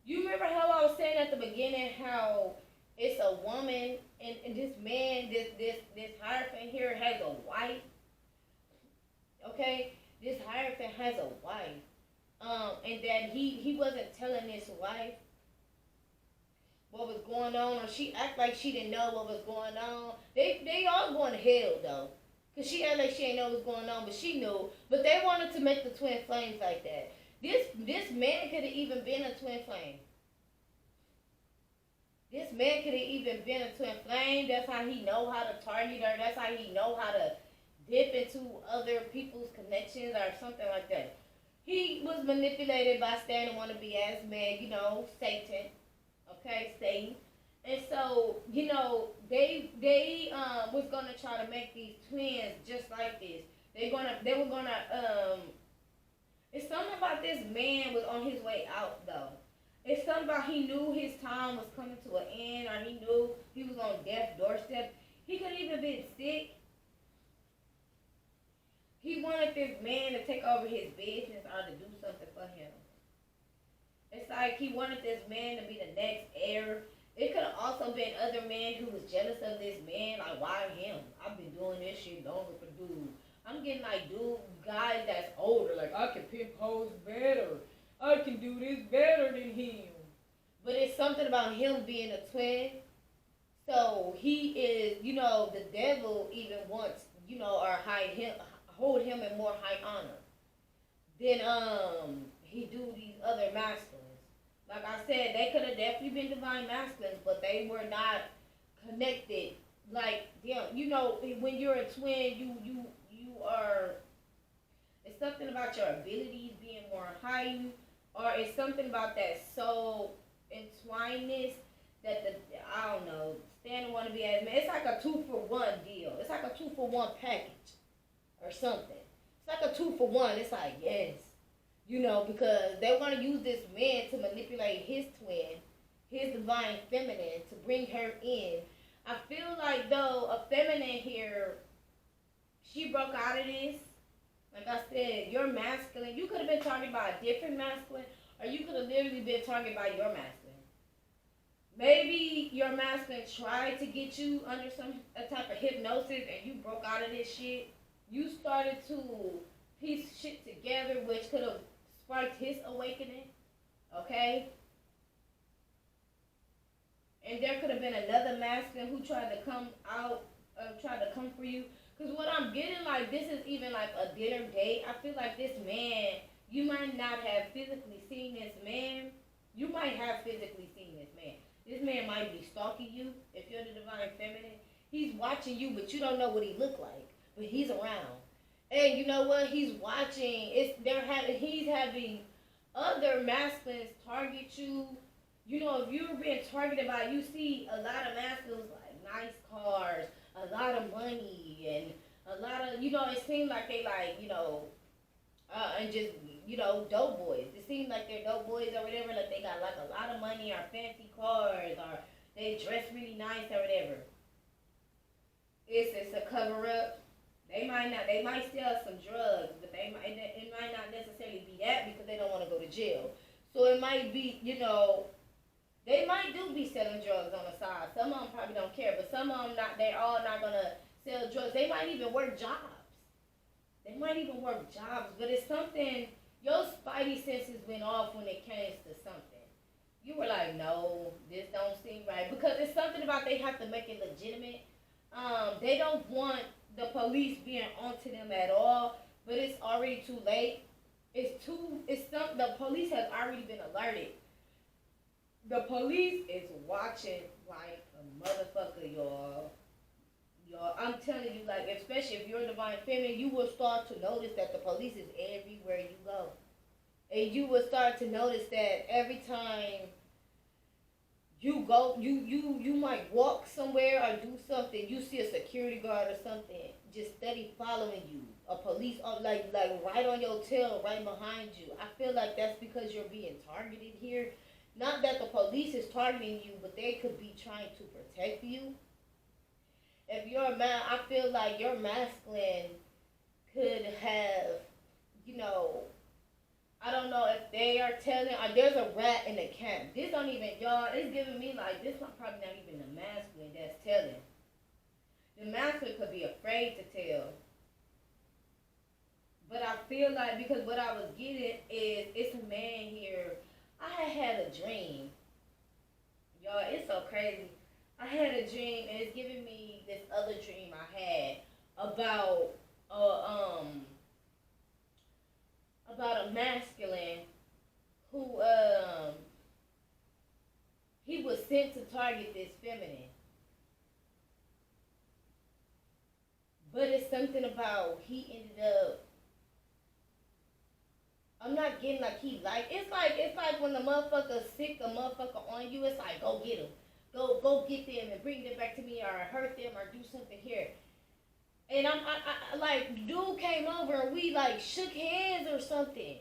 You remember how I was saying at the beginning how it's a woman and this man, this hierophant here has a wife. Okay, this hierophant has a wife. And that he wasn't telling his wife what was going on, or she act like she didn't know what was going on. They all going to hell though, cause she act like she didn't know what was going on, but she knew. But they wanted to make the twin flames like that. This man could have even been a twin flame. This man could have even been a twin flame. That's how he know how to target her. That's how he know how to dip into other people's connections or something like that. He was manipulated by standing wannabe ass man, Satan. Okay, Satan. And so, they was gonna try to make these twins just like this. They were gonna it's something about this man was on his way out though. It's something about he knew his time was coming to an end, or he knew he was on death's doorstep. He could have even been sick. He wanted this man to take over his business or to do something for him. It's like he wanted this man to be the next heir. It could have also been other men who was jealous of this man. Like, why him? I've been doing this shit longer for dude. I'm getting like guys that's older. Like, I can pimp hoes better. I can do this better than him. But it's something about him being a twin. So he is, the devil even wants, or hold him in more high honor than he do these other masculines. Like I said, they could have definitely been divine masculines, but they were not connected like them. When you're a twin, you are. It's something about your abilities being more heightened, or it's something about that soul entwinedness that I don't know. Standing want to be as man. It's like a 2-for-1 deal. It's like a 2-for-1 package or something. It's like a 2-for-1. It's like, yes. Because they want to use this man to manipulate his twin, his divine feminine, to bring her in. I feel like, though, a feminine here, she broke out of this. Like I said, you're masculine. You could have been targeted by a different masculine, or you could have literally been targeted by your masculine. Maybe your masculine tried to get you under a type of hypnosis, and you broke out of this shit. You started to piece shit together, which could have sparked his awakening. Okay? And there could have been another masculine who tried to come out, tried to come for you. Because what I'm getting, like, this is even like a dinner date. I feel like this man, you might not have physically seen this man. You might have physically seen this man. This man might be stalking you if you're the divine feminine. He's watching you, but you don't know what he look like. But he's around. And you know what? He's watching. He's having other masculines target you. If you're being targeted by, you see a lot of masculines like nice cars, a lot of money, and a lot of, it seems like they like, and just, dope boys. It seems like they're dope boys or whatever, like they got like a lot of money or fancy cars, or they dress really nice or whatever. It's a cover up. They might sell some drugs, but it might not necessarily be that because they don't want to go to jail. So it might be, they might do be selling drugs on the side. Some of them probably don't care, but some of them they're all not going to sell drugs. They might even work jobs. But it's something, your spidey senses went off when it came to something. You were like, no, this don't seem right. Because it's something about they have to make it legitimate. They don't want the police being onto them at all. but it's already too late. The police have already been alerted. The police is watching like a motherfucker, y'all. Y'all, I'm telling you, like, especially if you're a divine feminine, you will start to notice that the police is everywhere you go. And you will start to notice that every time you go, you might walk somewhere or do something, you see a security guard or something just steady following you. A police, like right on your tail, right behind you. I feel like that's because you're being targeted here. Not that the police is targeting you, but they could be trying to protect you. If you're a man, I feel like your masculine could have, you know, I don't know if they are telling, or there's a rat in the camp. This don't even, y'all, it's giving me like, this one probably not even the masculine that's telling. The masculine could be afraid to tell. But I feel like, because what I was getting is, it's a man here. I had a dream. Y'all, it's so crazy. I had a dream, and it's giving me this other dream I had about a masculine who he was sent to target this feminine. But it's something about he ended up, I'm not getting like he like, it's like when the motherfucker sick a motherfucker on you, it's like go get him. Go get them and bring them back to me, or hurt them, or do something here. And I like, dude came over and we like shook hands or something.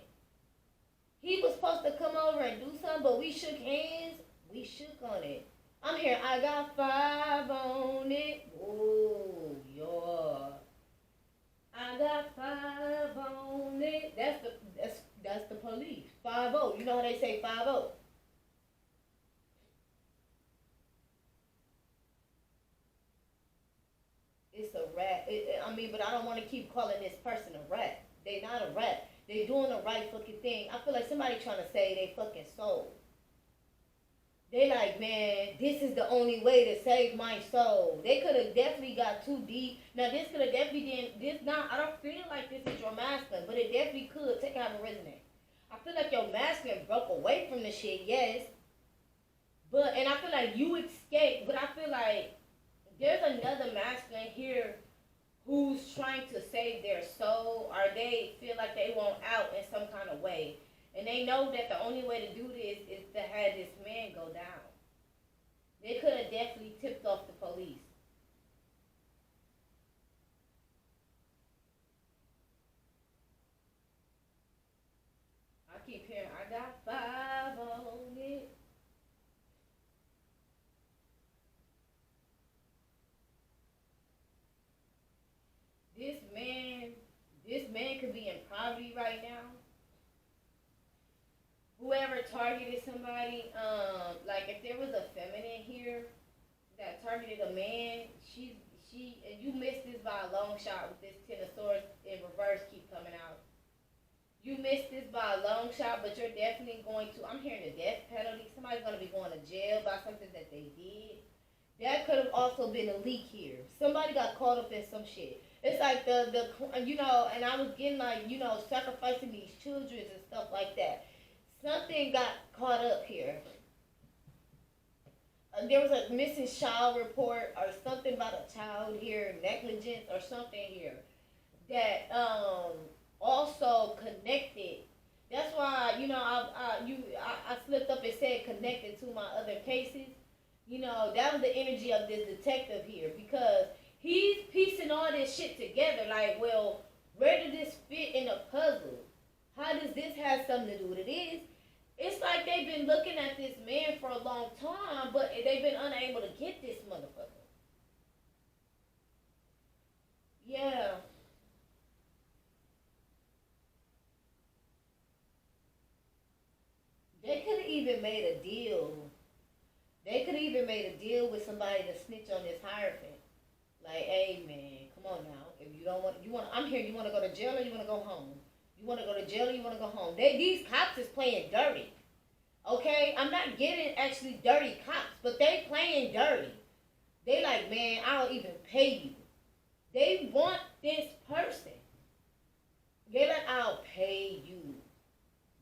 He was supposed to come over and do something, but we shook hands. We shook on it. I'm here. I got 5 on it. Oh, yeah. I got 5 on it. That's the police. 5-0. You know how they say 5-0? It's a rat. But I don't want to keep calling this person a rat. They not a rat. They doing the right fucking thing. I feel like somebody trying to save their fucking soul. They like, man, this is the only way to save my soul. They could have definitely got too deep. Now, this could have definitely I don't feel like this is your masculine, but it definitely could. Take out a resume. I feel like your masculine broke away from the shit, yes. And I feel like you escaped, but I feel like there's another masculine here who's trying to save their soul, or they feel like they want out in some kind of way. And they know that the only way to do this is to have this man go down. They could have definitely tipped off the police. I keep hearing, I got 5 on it. This man could be in poverty right now. Whoever targeted somebody, like if there was a feminine here that targeted a man, and you missed this by a long shot with this 10 of swords in reverse keep coming out. You missed this by a long shot, but you're definitely going to, I'm hearing the death penalty. Somebody's going to be going to jail by something that they did. That could have also been a leak here. Somebody got caught up in some shit. It's like and I was getting like, sacrificing these children and stuff like that. Something got caught up here. There was a missing child report or something about a child here, negligence or something here that also connected. That's why I slipped up and said connected to my other cases. That was the energy of this detective here, because he's piecing all this shit together. Like, well, where did this fit in a puzzle? How does this have something to do with it? It's like they've been looking at this man for a long time, but they've been unable to get this motherfucker. Yeah. They could have even made a deal. They could have even made a deal with somebody to snitch on this Hierophant. Like, hey man, come on now. If you don't want, I'm here. You want to go to jail or you want to go home? You want to go to jail or you want to go home? These cops is playing dirty. Okay, I'm not getting actually dirty cops, but they playing dirty. They like, man, I'll even pay you. They want this person. They're like, I'll pay you.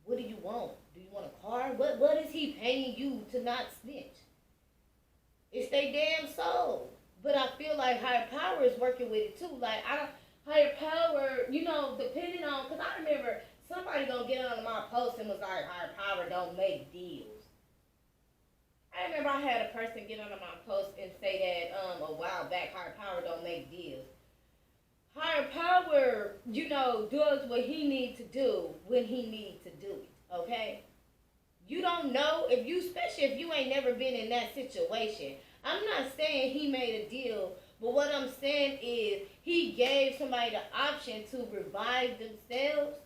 What do you want? Do you want a car? What is he paying you to not snitch? It's their damn soul. But I feel like higher power is working with it too. Like I don't higher power, depending on because I remember somebody gonna get on my post and was like, higher power don't make deals. I remember I had a person get on my post and say that a while back, higher power don't make deals. Higher power, does what he needs to do when he needs to do it. Okay? You don't know especially if you ain't never been in that situation. I'm not saying he made a deal, but what I'm saying is he gave somebody the option to revive themselves.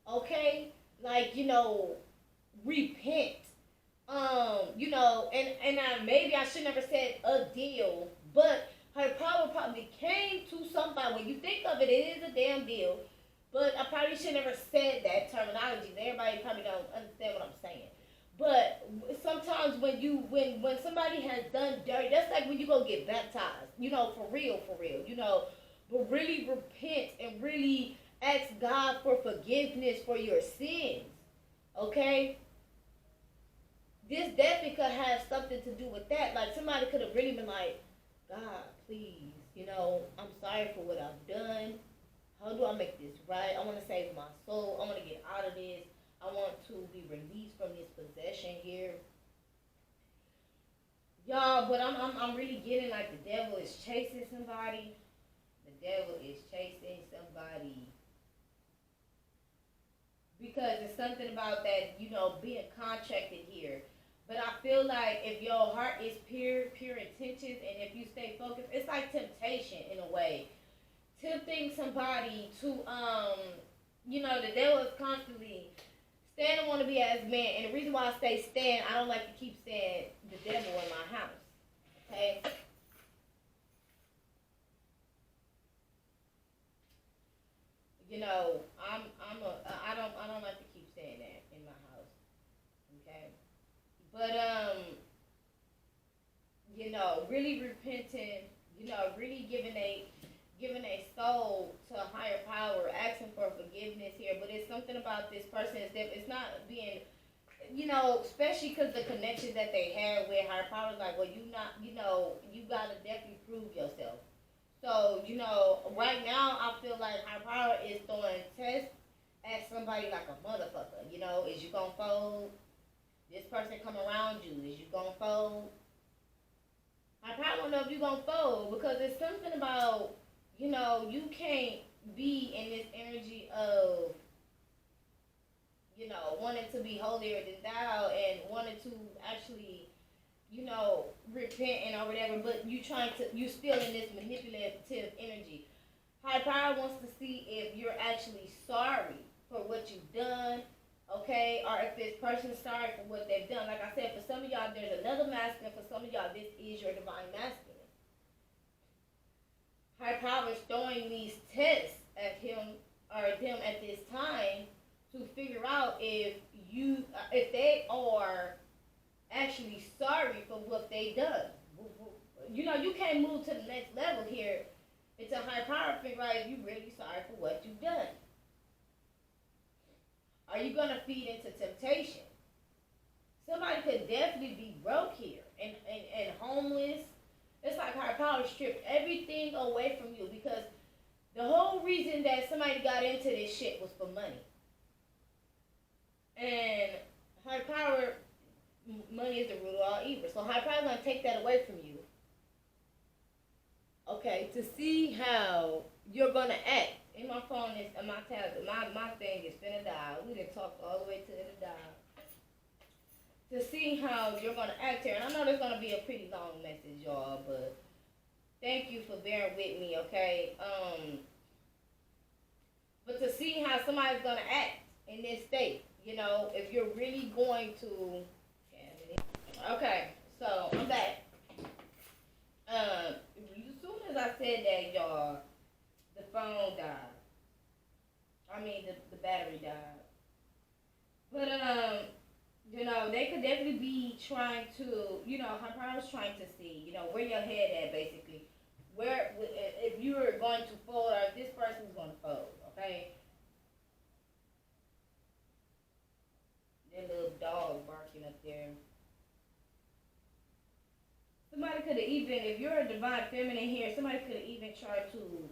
Okay? Like, repent. Maybe I should never said a deal, but her power probably came to somebody. When you think of it, it is a damn deal. But I probably should never said that terminology. Everybody probably don't understand what I'm saying. But sometimes when somebody has done dirty, that's like when you go get baptized. For real, but really repent and really ask God for forgiveness for your sins. Okay? This definitely could have something to do with that. Like somebody could have really been like, God, please, I'm sorry for what I've done. How do I make this right? I want to save my soul. I want to get out of this. I want to be released from this possession here. Y'all, but I'm really getting like the devil is chasing somebody. The devil is chasing somebody. Because it's something about that, being contracted here. But I feel like if your heart is pure intentions, and if you stay focused, it's like temptation in a way. Tempting somebody to, the devil is constantly stand and want to be as man. And the reason why I say stand, I don't like to keep saying the devil in my house. Okay? I don't like to keep saying that in my house. Okay? But really repenting, really giving a soul to a higher power, asking for forgiveness here. But it's something about this person is that it's not being, especially because the connection that they have with higher power is like, well, you gotta definitely prove yourself. So, right now I feel like higher power is throwing tests at somebody like a motherfucker. Is you gonna fold? This person come around you, is you gonna fold? I probably don't know if you gonna fold because it's something about, you can't be in this energy of, wanting to be holier than thou and wanting to actually, repent and or whatever, but you still in this manipulative energy. High power wants to see if you're actually sorry for what you've done, okay, or if this person's sorry for what they've done. Like I said, for some of y'all, there's another masculine. For some of y'all, this is your divine masculine. High power is throwing these tests at him or them at this time to figure out if they are actually sorry for what they've done. You can't move to the next level here until high power figure out if you're really sorry for what you've done. Are you going to feed into temptation? Somebody could definitely be broke here and homeless. It's like higher power stripped everything away from you because the whole reason that somebody got into this shit was for money. And higher power, money is the root of all evil. So higher power is going to take that away from you. Okay, to see how you're going to act. In my phone is my tablet. My thing is finna die. We done talked all the way to the die. To see how you're gonna act here, and I know there's gonna be a pretty long message, y'all, but thank you for bearing with me, okay? But to see how somebody's gonna act in this state, if you're really going to. Okay, so I'm back. As soon as I said that, y'all, the phone died. The battery died. But, they could definitely be trying to, her power's trying to see, where your head at, basically. Where, if you're going to fold or if this person's going to fold, okay? That little dog barking up there. Somebody could have even, if you're a divine feminine here, somebody could have even tried to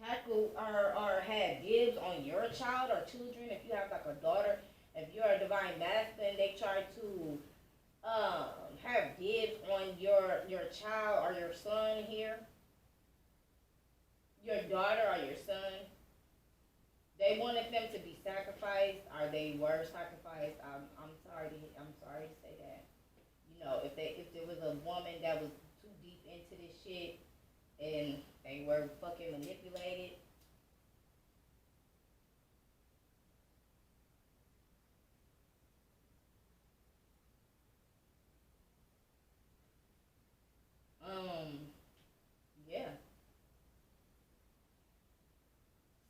tackle or have dibs on your child or children. If you have like a daughter, if you're a divine masculine, they try to have dibs on your child or your son here, your daughter or your son. They wanted them to be sacrificed, or they were sacrificed. I'm sorry to say that. You know, if there was a woman that was too deep into this shit and they were fucking manipulated. Yeah.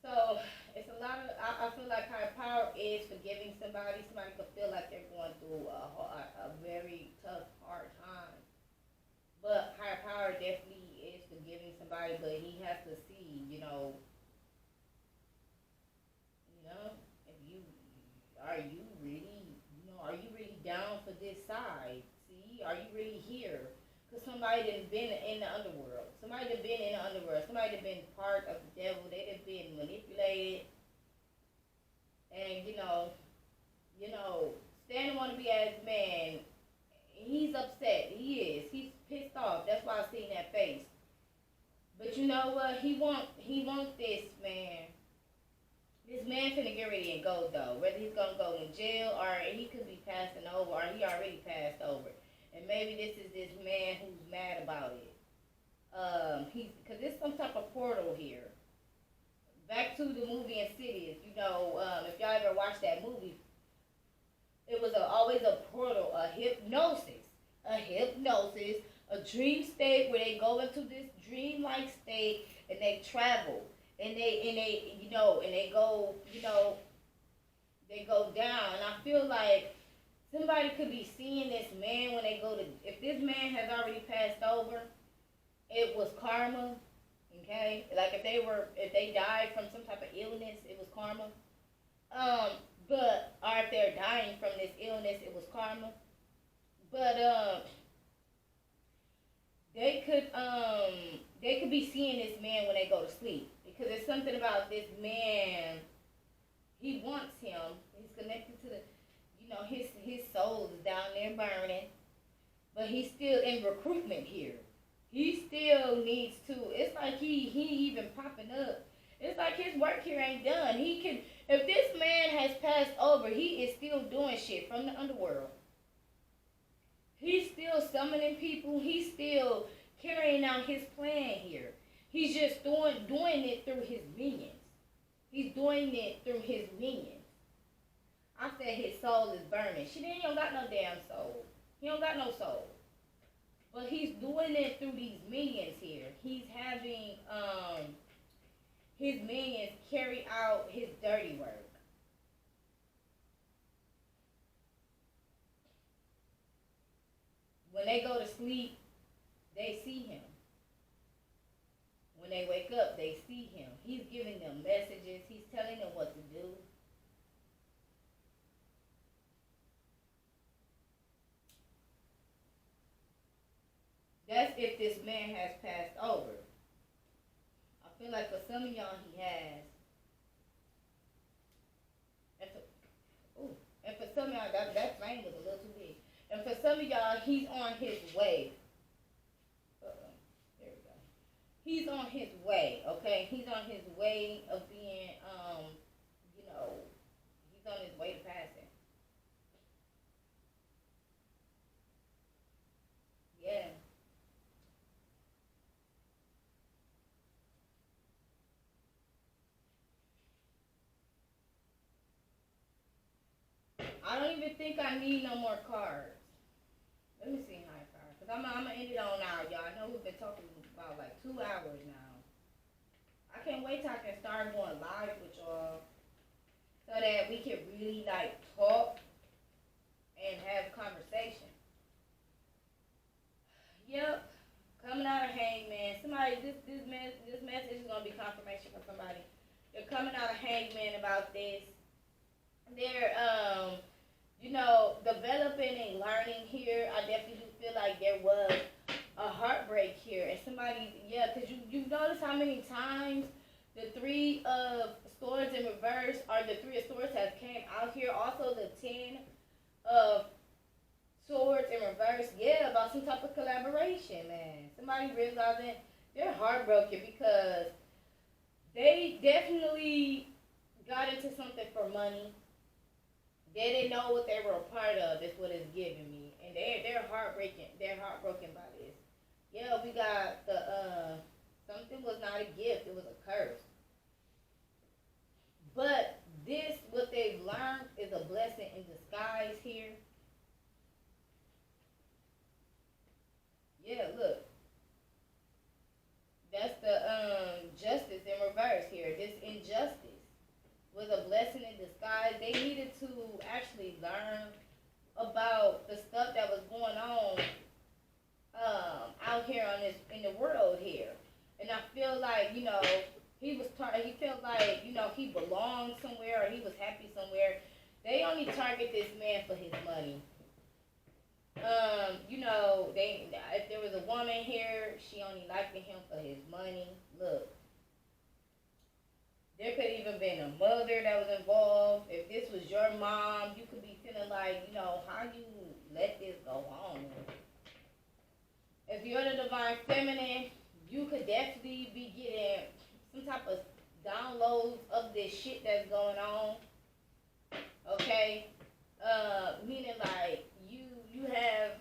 So it's a lot of. I feel like higher power is forgiving somebody. Somebody could feel like they're going through a very tough, hard time. But higher power definitely is forgiving somebody. But he has to see, if you are you really, are you really down for this side? See, are you really here? Because somebody that's been in the underworld. Somebody that's been in the underworld. Somebody that's been part of the devil. They have been manipulated. And, Stan want to be as man. He's upset. He is. He's pissed off. That's why I seen that face. But you know what? He want this, man. This man finna get ready and go, though. Whether he's gonna go in jail or he could be passing over or he already passed over. And maybe this is this man who's mad about it. Because there's some type of portal here. Back to the movie Insidious. If y'all ever watched that movie, it was always a portal, a hypnosis, a dream state where they go into this dream-like state and they travel and they go down. And I feel like somebody could be seeing this man when they go to. If this man has already passed over, it was karma. Okay, like if they died from some type of illness, it was karma. Or if they're dying from this illness, it was karma. But they could be seeing this man when they go to sleep because there's something about this man. He wants him. He's connected to his soul is down there burning, but he's still in recruitment here. He still needs to. It's like he even popping up. It's like his work here ain't done. If this man has passed over, he is still doing shit from the underworld. He's still summoning people. He's still carrying out his plan here. He's just doing it through his minions. He's doing it through his minions. I said his soul is burning. He don't got no damn soul. He don't got no soul. But he's doing it through these minions here. He's having his minions carry out his dirty work. When they go to sleep, they see him. When they wake up, they see him. He's giving them messages. He's telling them what to do. That's if this man has passed over. I feel like for some of y'all he has. And for some of y'all, that flame was a little too big. And for some of y'all, he's on his way. There we go. He's on his way, okay? He's on his way of being, he's on his way to passing. Yeah. I don't even think I need no more cards. Let me see high card. Because I'm going to end it on now, y'all. I know we've been talking about like 2 hours now. I can't wait till I can start going live with y'all. So that we can really like talk and have conversation. Yep. Coming out of Hangman. Somebody, this message is going to be confirmation for somebody. They're coming out of Hangman about this. developing and learning here. I definitely do feel like there was a heartbreak here, and somebody, yeah, because you notice how many times the three of swords in reverse, or the three of swords has came out here. Also, the 10 of swords in reverse, yeah, about some type of collaboration, man. Somebody realizing they're heartbroken because they definitely got into something for money. They didn't know what they were a part of. Is what it's giving me, and they're heartbreaking. They're heartbroken by this. Yeah, we got the something was not a gift. It was a curse. But this, what they've learned, is a blessing in disguise here. Yeah, look, that's the justice in reverse here. This injustice was a blessing in disguise. They needed to actually learn about the stuff that was going on out here on this in the world here, and I feel like he felt like he belonged somewhere or he was happy somewhere. They only target this man for his money. They if there was a woman here, she only liked him for his money. Look, there could even been a mother that was involved. If this was your mom, you could be feeling like, how you let this go on. If you're the divine feminine, you could definitely be getting some type of downloads of this shit that's going on. Okay? Meaning like you have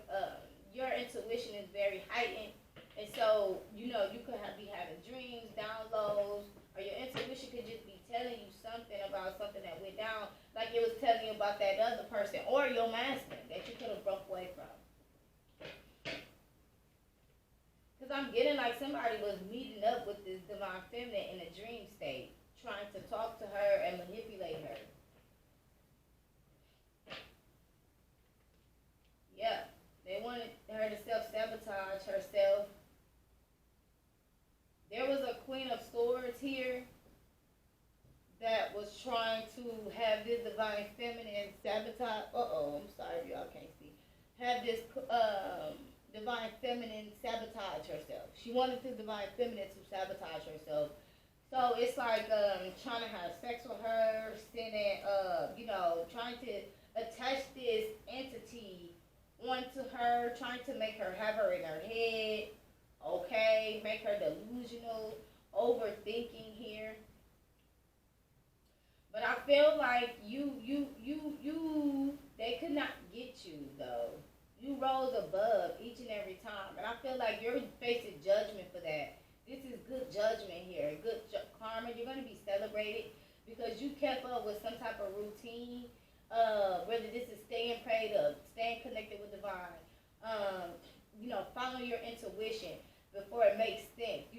your intuition is very heightened, and so you could be having dreams, downloads, or your intuition could just be telling you something about something that went down, like it was telling you about that other person or your master that you could have broke away from. Because I'm getting like somebody was meeting up with this divine feminine in a dream state, trying to talk to her and manipulate her. Yeah, they wanted her to self-sabotage herself. There was a Queen of Swords here that was trying to have this divine feminine sabotage. I'm sorry, y'all can't see. Have this divine feminine sabotage herself. She wanted the divine feminine to sabotage herself. So it's like trying to have sex with her, sending, trying to attach this entity onto her, trying to make her have her in her head, okay, make her delusional, overthinking here. But I feel like they could not get you though. You rose above each and every time, and I feel like you're facing judgment for that. This is good judgment here, good karma. You're going to be celebrated because you kept up with some type of routine. Whether this is staying prayed up, staying connected with divine, following your intuition before it makes sense.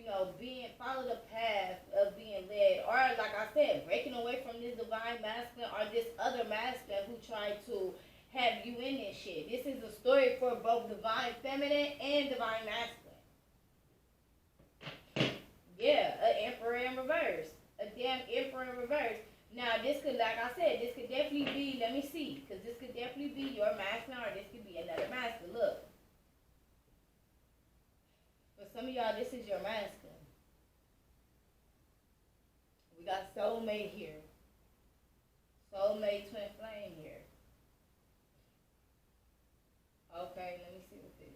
Follow the path of being led, or like I said, breaking away from this divine masculine or this other masculine who tried to have you in this shit. This is a story for both divine feminine and divine masculine. Yeah, an emperor in reverse. A damn emperor in reverse. Now, this could, like I said, this could definitely be, let me see, because this could definitely be your masculine or this could be another masculine. Look. For some of y'all, this is your masculine. We got soulmate here. Soulmate twin flame here. Okay, let me see what this is.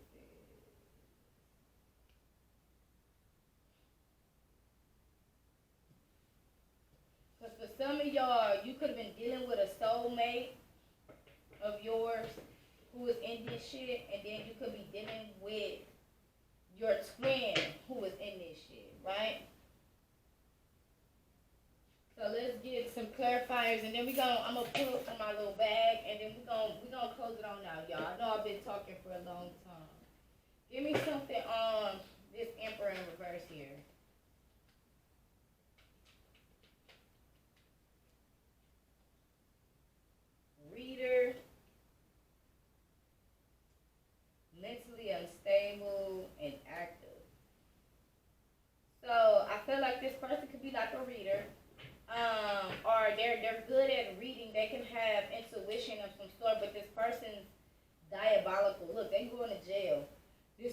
Because for some of y'all, you could have been dealing with a soulmate of yours who is in this shit, and then you could be dealing with your twin who is in this shit, right? So let's get some clarifiers, and then I'm gonna pull from my little bag, and then we're gonna close it on now, y'all. I know I've been talking for a long time. Give me something on this emperor in reverse here. Reader, mentally unstable and active. So I feel like this person could be like a reader. Or they're good at reading. They can have intuition of some sort, but this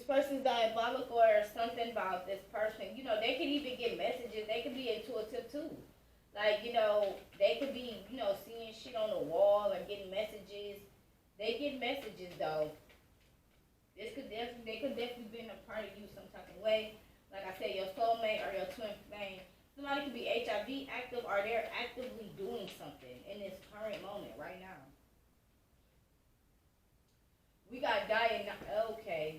person's diabolical or something about this person. They could even get messages. They could be intuitive too. Like, they could be, seeing shit on the wall or getting messages. They get messages though. They could definitely be a part of you some type of way. Like I said, your soulmate or your twin flame. Somebody could be HIV active or they're actively doing something in this current moment right now. We got dying. Okay,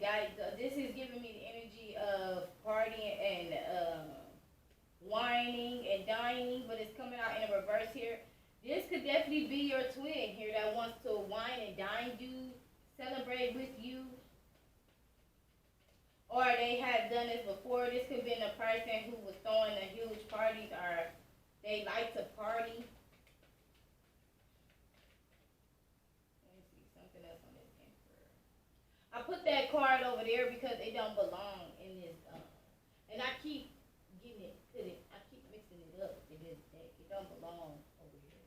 this is giving me the energy of partying and whining and dining, but it's coming out in a reverse here. This could definitely be your twin here that wants to wine and dine you, celebrate with you, or they had done this before. This could have been a person who was throwing a huge parties or they like to party. Let me see something else on this emperor. I put that card over there because it don't belong in this, and I keep getting it, I keep mixing it up in this deck. It don't belong over here.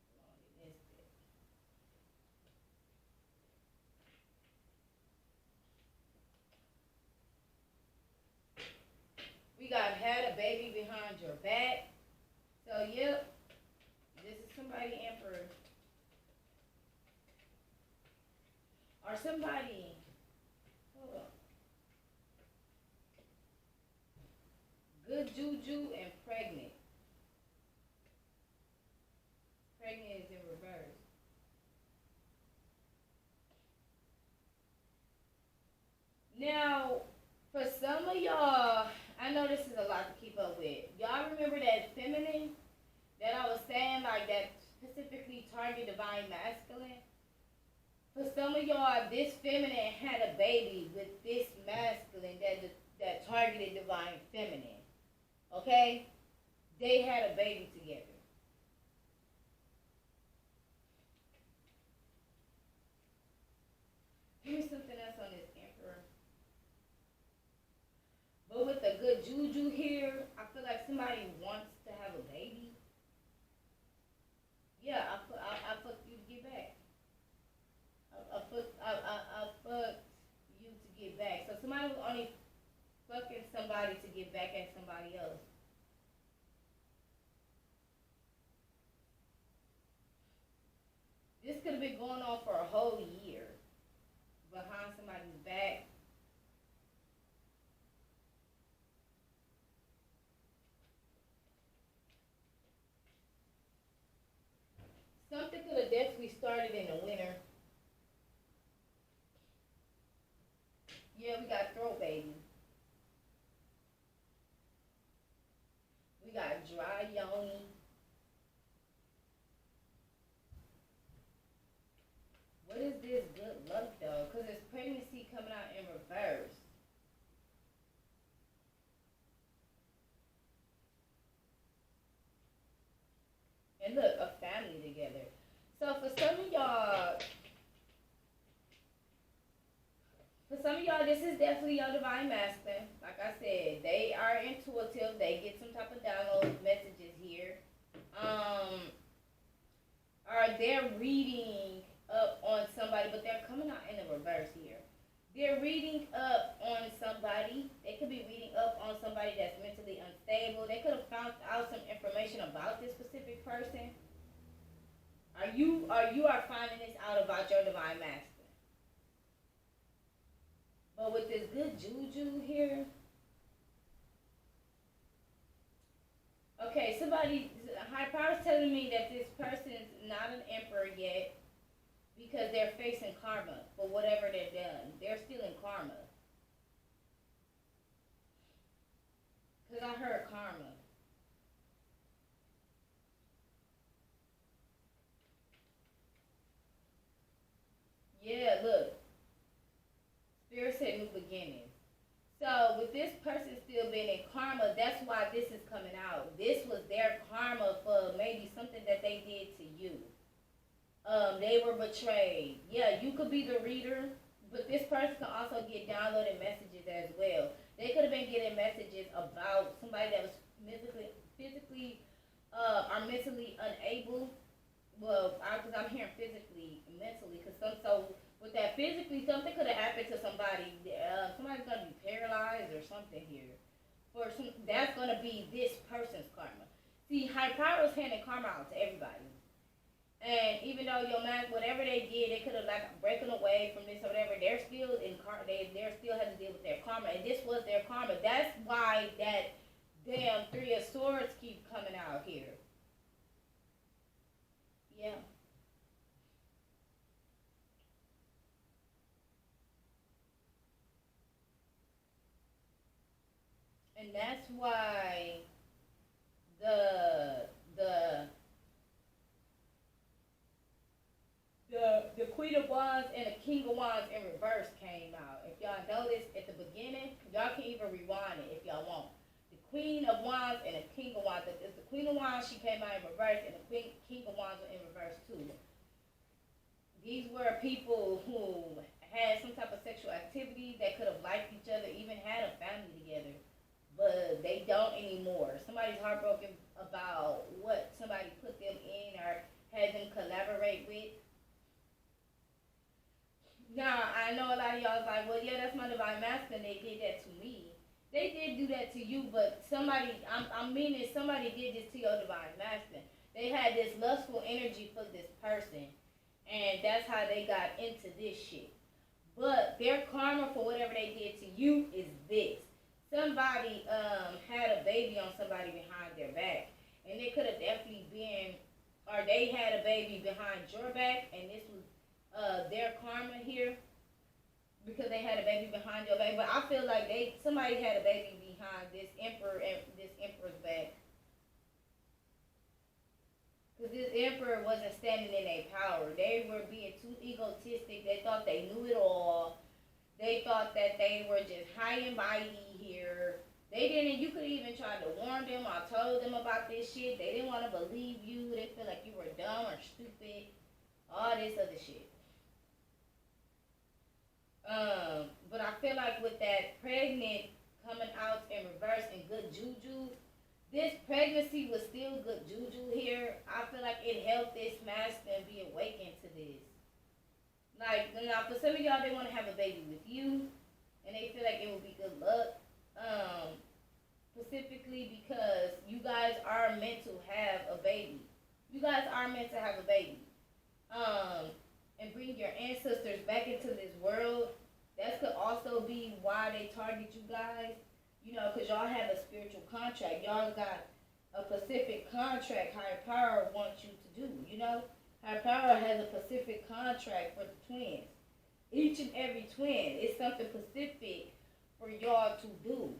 It belong in this deck. We got had a baby behind your back. So yep, this is somebody emperor. Or somebody, hold on. Good juju and pregnant. Pregnant is in reverse. Now, for some of y'all, I know this is a lot to keep up with. Y'all remember that feminine that I was saying, like that specifically target divine masculine? For some of y'all, this feminine had a baby with this masculine that targeted divine feminine. Okay? They had a baby together. Give me something else on this emperor. But with the good juju here, I feel like somebody wants to have a baby. Yeah, I fucked you to get back. I fucked you to get back. So somebody was only fucking somebody to get back at somebody else. This could have been going on for a whole year behind somebody's back. Something could have definitely started in the winter. Yeah, we got throat baby. We got dry yoni. What is this good luck though? Because it's pregnancy coming out in reverse. And look, a family together. So for some of y'all, this is definitely your divine masculine. Like I said, they are intuitive. They get some type of download messages here. Or they're reading up on somebody, but they're coming out in the reverse here. They're reading up on somebody. They could be reading up on somebody that's mentally unstable. They could have found out some information about this specific person. Are finding this out about your divine masculine. But with this good juju here, okay, high power's telling me that this person's not an emperor yet because they're facing karma for whatever they've done. They're still in karma. Because I heard karma. Yeah, look. Spirit said new beginnings. So with this person still being in karma, that's why this is coming out. This was their karma for maybe something that they did to you. They were betrayed. Yeah, you could be the reader, but this person can also get downloaded messages as well. They could have been getting messages about somebody that was physically, or mentally unable. Well, because I'm hearing physically, mentally, because so with like physically, something could have happened to somebody. Somebody's gonna be paralyzed or something here. For some, that's gonna be this person's karma. See, higher power is handing karma out to everybody. And even though your man, whatever they did, they could have like breaking away from this or whatever. They're still in they're still having to deal with their karma, and this was their karma. That's why that damn Three of Swords keep coming out here. Yeah. And that's why the the the Queen of Wands and the King of Wands in reverse came out. If y'all notice at the beginning, y'all can even rewind it if y'all want. The Queen of Wands and the King of Wands. It's the Queen of Wands, she came out in reverse, and the King of Wands were in reverse too. These were people who had some type of sexual activity that could have liked each other, even had a family together, but they don't anymore. Somebody's heartbroken about what somebody put them in or had them collaborate with. Now, I know a lot of y'all is like, well, yeah, that's my divine masculine. They did that to me. They did do that to you, but somebody, I'm meaning somebody did this to your divine masculine. They had this lustful energy for this person, and that's how they got into this shit. But their karma for whatever they did to you is this. Somebody had a baby on somebody behind their back, and it could have definitely been, or they had a baby behind your back, and this was their karma here because they had a baby behind your back. But I feel like somebody had a baby behind this emperor and this emperor's back, because this emperor wasn't standing in their power. They were being too egotistic. They thought they knew it all. They thought that they were just high and mighty here. They didn't. You could even try to warn them or told them about this shit. They didn't want to believe you. They feel like you were dumb or stupid. All this other shit. But I feel like with that pregnant coming out in reverse and good juju, this pregnancy was still good juju here. I feel like it helped this masculine be awakened to this. Like, now for some of y'all, they want to have a baby with you, and they feel like it will be good luck. Specifically because you guys are meant to have a baby. You guys are meant to have a baby. And bring your ancestors back into this world. That could also be why they target you guys. You know, because y'all have a spiritual contract. Y'all got a specific contract higher power wants you to do, you know? Higher power has a specific contract for the twins. Each and every twin is something specific for y'all to do.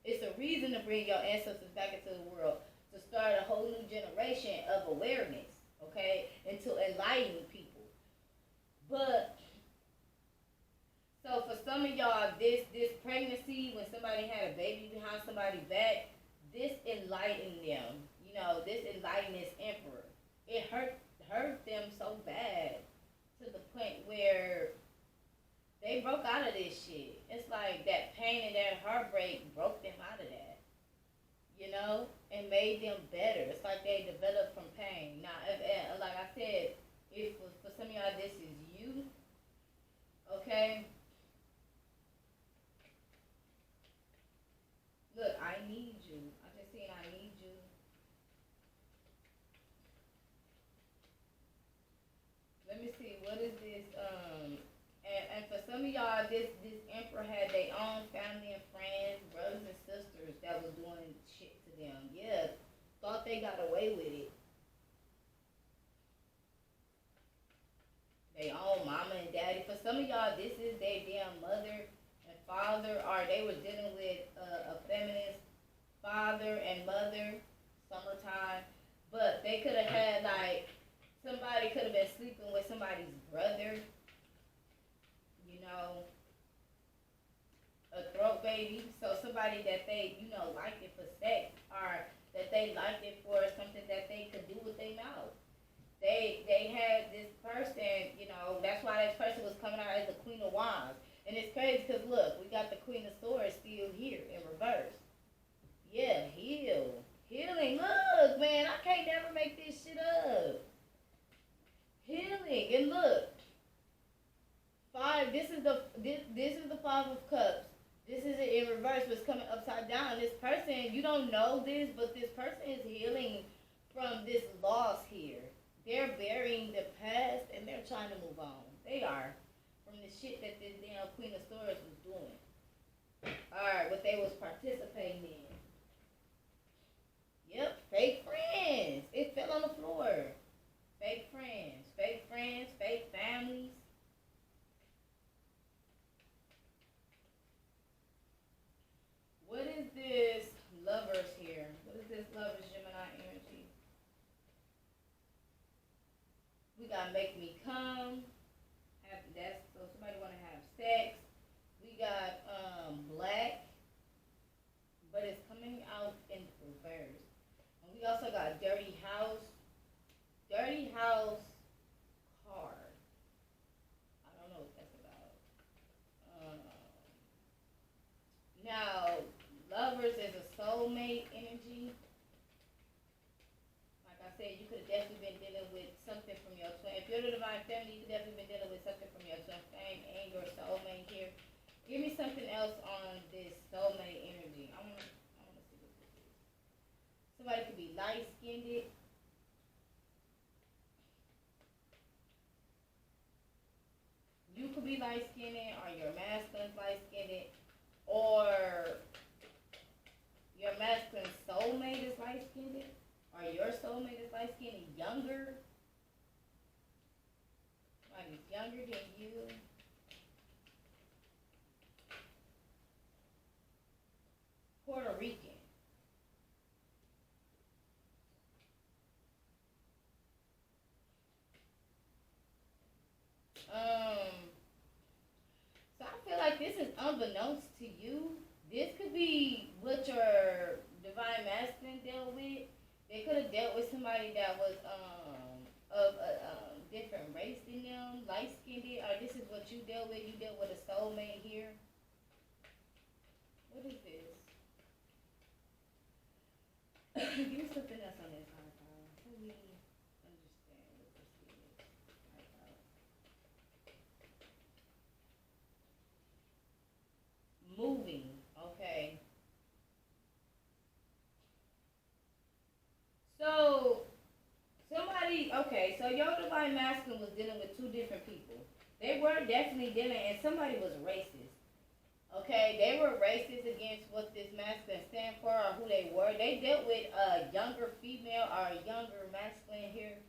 It's a reason to bring your ancestors back into the world, to start a whole new generation of awareness, okay? And to enlighten people. But so for some of y'all, this pregnancy, when somebody had a baby behind somebody's back, this enlightened them. You know, this enlightened this emperor. It hurt them so bad to the point where they broke out of this shit. It's like that pain and that heartbreak broke them out of that, you know, and made them better. It's like they developed from pain. Now, like I said, if for some of y'all this is you, okay? Look, I need you. I just seen I need you. Let me see, what is this? And for some of y'all, this emperor had their own family and friends, brothers and sisters that was doing shit to them. Yeah, thought they got away with it. They own mama and daddy. For some of y'all, this is their damn mother and father, or they were dealing with a feminist father and mother, summertime. But they could have had, like, somebody could have been sleeping with somebody's brother, you know, a throat baby. So somebody that they, you know, liked it for sex, or that they liked it for something that they could do with their mouth. They had this person, you know, that's why this person was coming out as the Queen of Wands. And it's crazy because, look, we got the Queen of Swords still here in reverse. Yeah, healing. Look, man, I can't never make this shit up. Healing. And look, this is the Five of Cups. This is it in reverse, what's coming upside down. This person, you don't know this, but this person is healing from this loss here. They're burying the past and they're trying to move on. They are. From the shit that this damn Queen of Swords was doing. Alright, what they was participating in. Yep, fake friends. It fell on the floor. Fake friends, fake families. What is this lovers here? What is this lovers Gemini energy? We got make me come. That's so somebody want to have sex. We got black, but it's coming out in reverse. And we also got dirty house. Dirty house card. I don't know what that's about. Now, lovers is a soulmate energy. Like I said, you could have definitely been dealing with something from your twin. If you're the divine family, you could definitely been dealing with something from your twin flame and your soulmate here. Give me something else on this soulmate energy. I want to see what this is. Somebody could be light-skinned. You could be light-skinned, or your masculine's light-skinned, or your masculine soulmate is light-skinned, or your soulmate is light-skinned, younger. Somebody's younger than you. Puerto Rican. So I feel like this is unbeknownst to you. This could be what your divine masculine dealt with. They could have dealt with somebody that was of a different race than them, light skinned, or this is what you dealt with. You dealt with a soulmate here. What is this? Give me something else on this high power. Let me understand what this is. High power. Moving. Okay. So somebody. Okay. So your divine masculine was dealing with two different people. They were definitely dealing, and somebody was racist. Okay, they were racist against what this masculine stand for or who they were. They dealt with a younger female or a younger masculine here,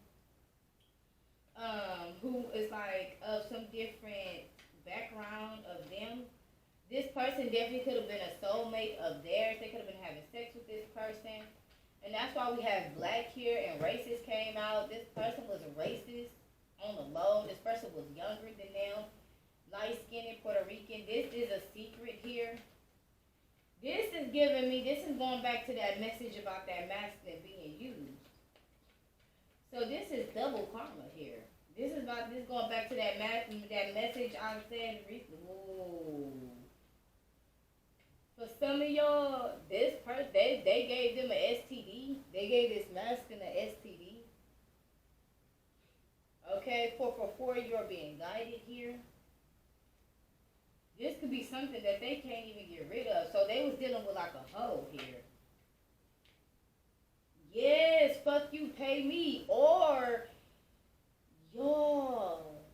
who is like of some different background of them. This person definitely could have been a soulmate of theirs. They could have been having sex with this person. And that's why we have black here and racist came out. This person was a racist on the low. This person was younger than them. Light-skinned Puerto Rican. This is a secret here. This is giving me, this is going back to that message about that masculine being used. So this is double karma here. This is going back to that message I said recently. Whoa. For some of y'all, this person, they gave them an STD. They gave this masculine an STD. Okay, 444, you're being guided here. This could be something that they can't even get rid of. So they was dealing with like a hoe here. Yes, fuck you, pay me. Or, y'all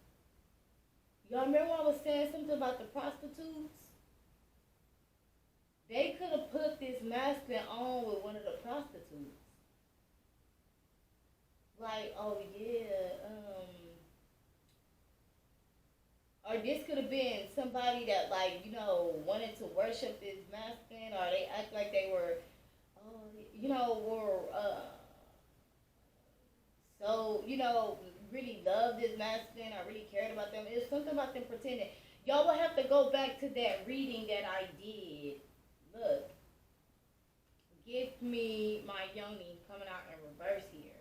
remember I was saying something about the prostitutes? They could have put this masculine on with one of the prostitutes. Like, oh yeah, or this could have been somebody that, like, wanted to worship this masculine, or they act like they were, really loved this masculine, or really cared about them. It was something about them pretending. Y'all will have to go back to that reading that I did. Look. Give me my yoni coming out in reverse here.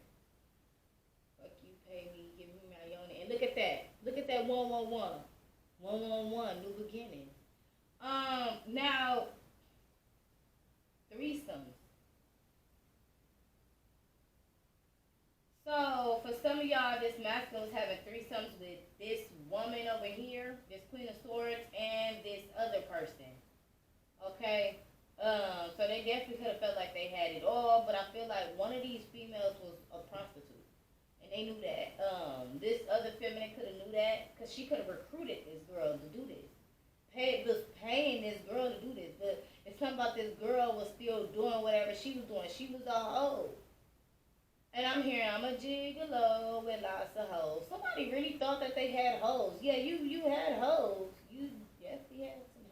Fuck you, pay me, give me my yoni. And look at that. Look at that 111. 111, new beginning. Now, threesomes. So, for some of y'all, this masculine was having threesomes with this woman over here, this Queen of Swords, and this other person. Okay? So they definitely could have felt like they had it all, but I feel like one of these females was a prostitute. And they knew that. This other feminine could have knew that, because she could have recruited this girl to do this. Was paying this girl to do this, but it's something about this girl was still doing whatever she was doing. She was a hoe. And I'm hearing I'm a gigolo with lots of hoes. Somebody really thought that they had hoes. Yeah, you had hoes. You definitely had some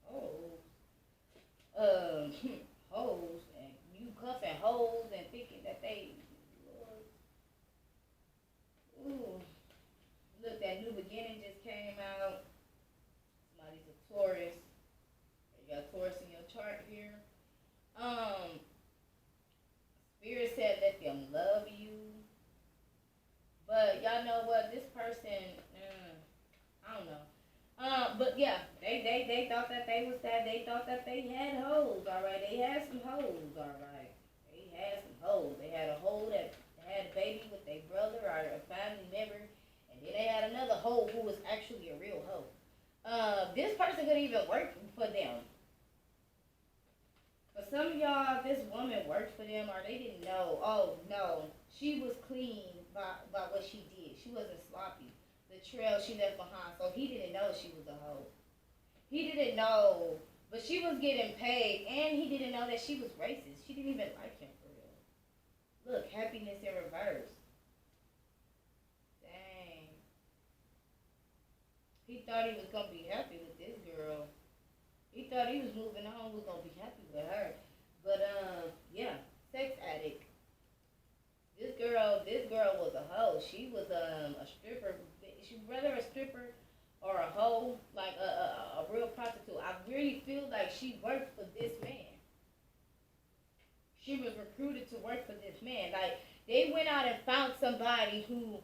hoes. Hoes. Hoes. And you cuffing hoes and thinking that they... Ooh. Look, that New Beginning just came out. Somebody's a Taurus. You got Taurus in your chart here. Spirit said let them love you. But y'all know what? This person, I don't know. But yeah, they thought that they was that. They thought that they had hoes, alright. They had some hoes, alright. They had some hoes. They had a hoe that had a baby with their brother or a family member. And then they had another hoe who was actually a real hoe. This person could even work for them. For some of y'all, this woman worked for them, or they didn't know. Oh no, she was clean by what she did. She wasn't sloppy. The trail she left behind, so he didn't know she was a hoe. He didn't know, but she was getting paid, and he didn't know that she was racist. She didn't even like him for real. Look, happiness in reverse. Dang. He thought he was gonna be happy with this girl. He thought he was moving on, was gonna be happy with her. But yeah, sex addict. This girl was a hoe. She was a stripper. She was rather a stripper or a hoe, like a real prostitute. I really feel like she worked for this man. She was recruited to work for this man. Like they went out and found somebody who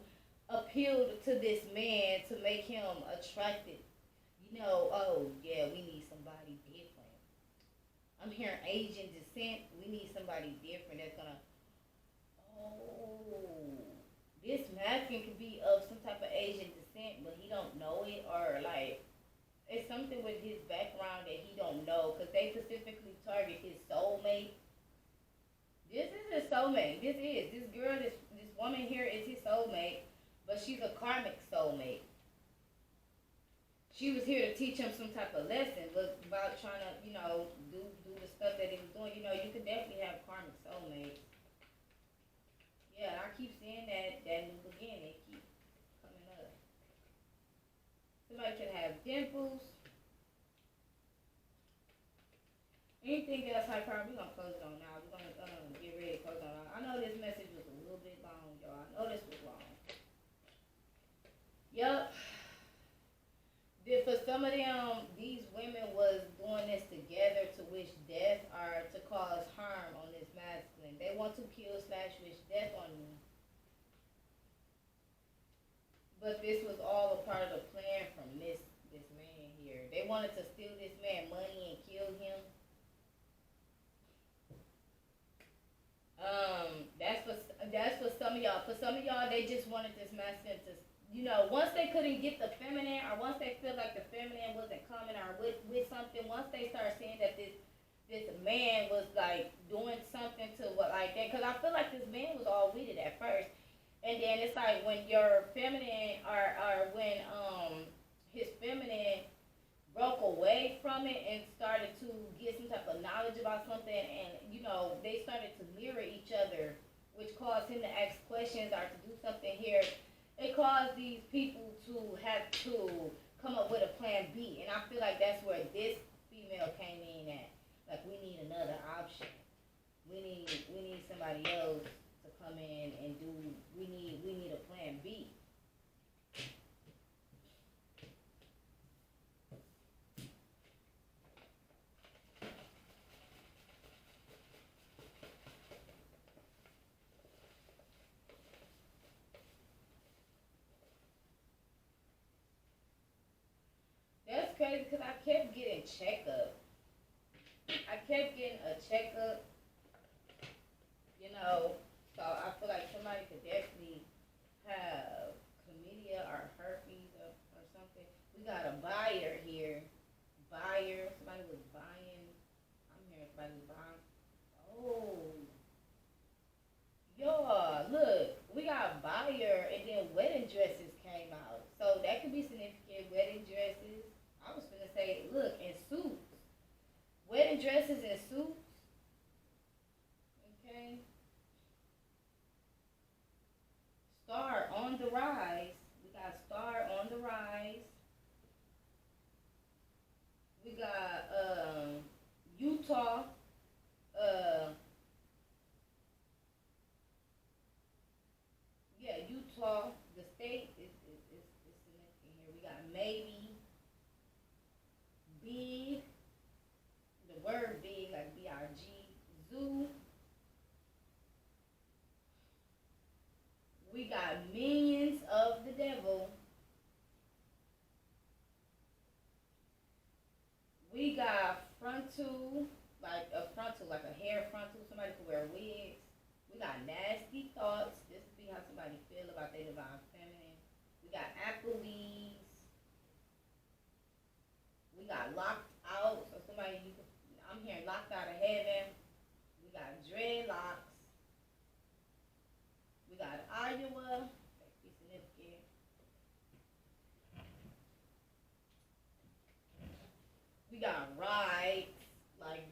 appealed to this man to make him attracted. You know, oh yeah, we need somebody different. I'm hearing Asian descent. We need somebody different that's gonna. Oh, this masculine could be of some type of Asian descent, but he don't know it, or like it's something with his background that he don't know, because they specifically target his soulmate. This is his soulmate. This girl, this woman here is his soulmate, but she's a karmic soulmate. She was here to teach him some type of lesson, but about trying to, do the stuff that he was doing. You could definitely have karmic soulmates. Yeah, I keep seeing that New Beginning keep coming up. Somebody could have dimples. Anything else high power, we're going to close it on now. We're going to get ready to close it on. I know this message was a little bit long, y'all. I know this was long. Yup. For some of them, these women was doing this together to wish death or to cause harm on this masculine. They want to kill / wish death on you. But this was all a part of the plan from this man here. They wanted to steal this man money and kill him. That's for some of y'all. For some of y'all, they just wanted this masculine to, once they couldn't get the feminine, or once they feel like the feminine wasn't coming, or with something, once they start seeing that this man was like doing something to what like that, because I feel like this man was all with it at first, and then it's like when your feminine, or when his feminine broke away from it and started to get some type of knowledge about something, and they started to mirror each other, which caused him to ask questions or to do something here. It caused these people to have to come up with a plan B, and I feel like that's where this female came in at. Like, we need another option. We need somebody else to come in and do. We need a plan B. That's crazy, because I kept getting checkup. I kept getting a checkup, so I feel like somebody could definitely have chlamydia or herpes We got a buyer here. Buyer. Somebody was buying. I'm hearing somebody was buying. Oh. Yo, look. We got buyer and then wedding dresses came out. So that could be significant. Wedding dresses. I was gonna say, look, and suits. Wedding dresses and suits. Okay. Star on the rise. We got Star on the rise. We got Utah. Uh, yeah, Utah. The state is significant here. We got maybe big. The word big, like BRG. Zoo. We got minions of the devil. We got frontal, like a hair frontal. Somebody could wear wigs. We got nasty thoughts. This would be how somebody feel about their divine feminine. We got Applebee's. We got locked out. So somebody, I'm hearing locked out of heaven. We got dreadlocks. We got Iowa. That could be significant. We got rides, like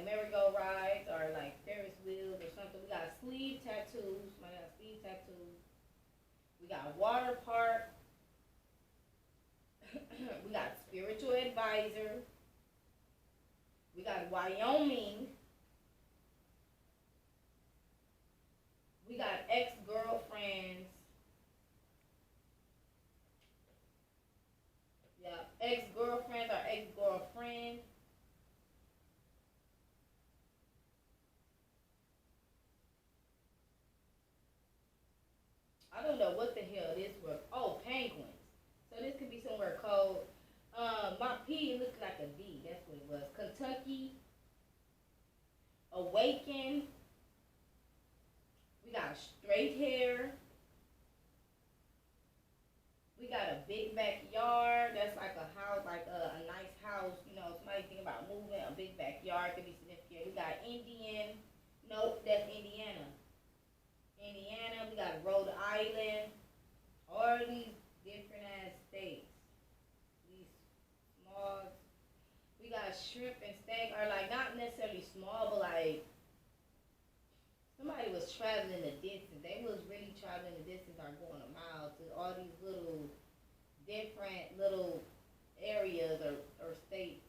merry-go rides or like Ferris wheels or something. We got sleeve tattoos. Somebody got sleeve tattoos. We got water park. We got spiritual advisor. We got Wyoming. We got ex-girlfriends. Yeah, ex-girlfriends or ex-girlfriend. I don't know what the hell this was. Oh, penguins. So this could be somewhere cold. My P looked like a D. That's what it was. Kentucky. Awaken. We got straight hair. We got a big backyard. That's like a house, like a nice house. You know, somebody think about moving. A big backyard could be significant. We got Indian. Nope, that's Indiana. Indiana. We got Rhode Island. All these different ass states. These small. We got shrimp and steak, or like not necessarily small, but like somebody was traveling the distance. They was really traveling the distance or going a mile to all these little different little areas or states.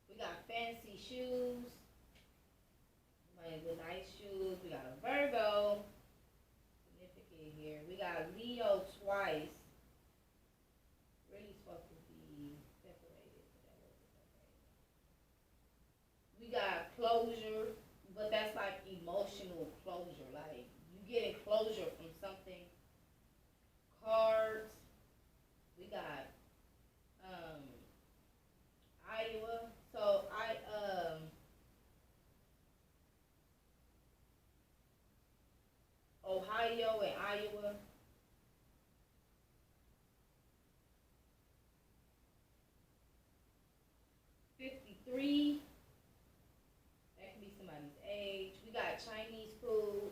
We got fancy shoes. Somebody with nice shoes. We got a Virgo. Significant here. We got Leo twice. Really supposed to be separated, but that wasn't separated. We got closure. But that's like emotional closure. Like you getting closure from something. Cards. We got Iowa. So Ohio and Iowa. 53. That could be somebody's age. We got Chinese food.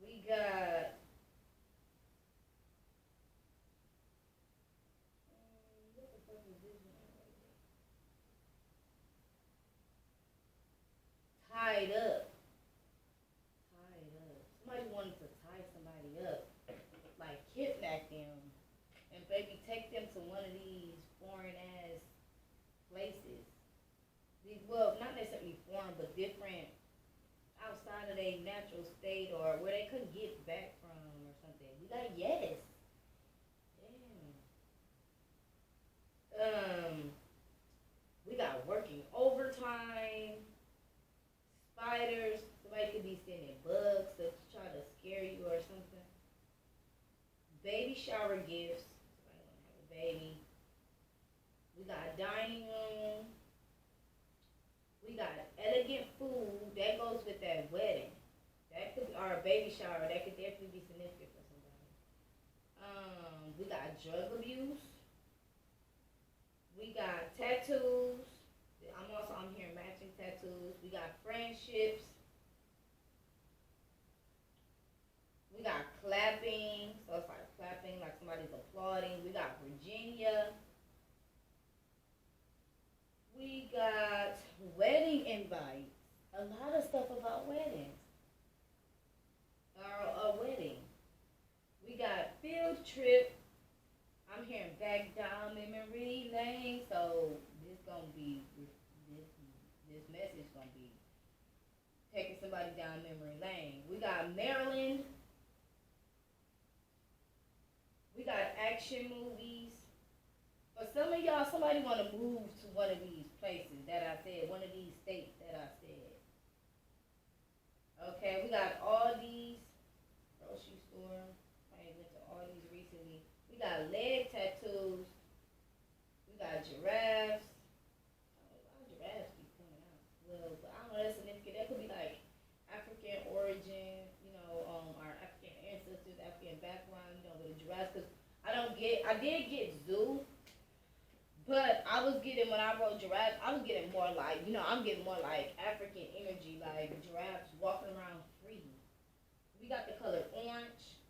We got what the fuck is this one right here? Tied up. Tied up. Somebody wanted to tie somebody up, like kidnap them, and maybe take them to one of these foreign ass places. These, well, not necessarily foreign, but different outside of their natural state or where they couldn't get back from or something. We got yes. Damn. We got working overtime, spiders. Somebody could be sending bugs to try to scare you or something. Baby shower gifts. Somebody want to have a baby. We got dining room. We got elegant We got friendships. We got clapping. So it's like clapping, like somebody's applauding. We got Virginia. We got wedding invites. A lot of stuff about weddings. Or a wedding. We got field trip. I'm hearing back down memory lane. So this message gonna be taking somebody down memory lane. We got Maryland. We got action movies. For some of y'all, somebody want to move to one of these places that I said, one of these states that I said. Okay, we got Aldi's, grocery store. I went to Aldi's recently. We got leg tattoos. We got giraffes. I don't know why giraffes keep coming out. Well, but I don't know, that's significant. That could be like African origin, our African ancestors, African background, with the giraffes. Cause I did get zoo, but I was getting, when I wrote giraffe, I was getting more like, I'm getting more like African energy, like giraffes walking around free. We got the color orange.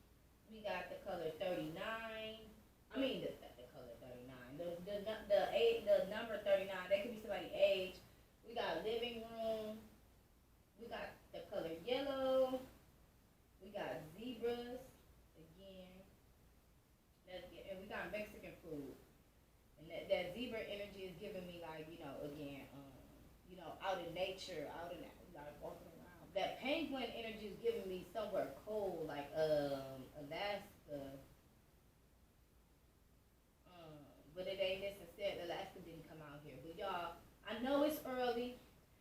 We got the color 39. I mean, the color 39. The number 39. That could be somebody's age. We got living room. We got the color yellow. We got zebras. Again. And we got Mexican food. And that zebra energy is giving me like, again, out in nature, out in like walking around. That penguin energy is giving me somewhere cold, like Alaska. But it ain't necessarily, Alaska didn't come out here. But y'all, I know it's early,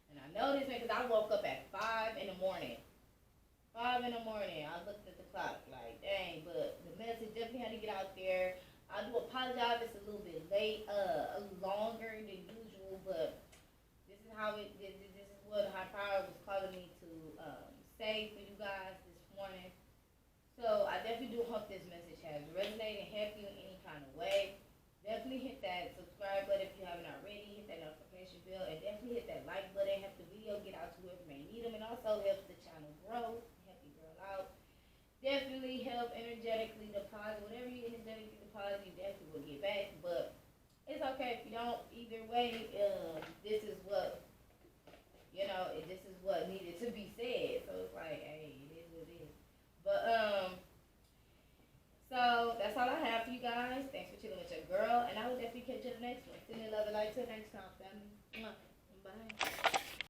and I know this because I woke up at 5 in the morning. 5 in the morning, I looked at the clock, like, dang, but the message definitely had to get out there. I do apologize if it's a little bit late, longer than usual, but this is what high power was calling me to say for you guys this morning. So I definitely do hope this message has resonated and helped you in any kind of way. Definitely hit that subscribe button if you haven't already. Hit that notification bell, and definitely hit that like button. Help the video get out to whoever may need them, and also helps the channel grow. Help your girl out. Definitely help energetically deposit. Whatever you energetically deposit, you definitely will get back. But it's okay if you don't. Either way, this is what this is what needed to be said. So it's like, hey, it is what it is. But so that's all I have for you guys. Thanks for chilling with your girl, and I will definitely catch you in the next one. Send you love and light till next time, family.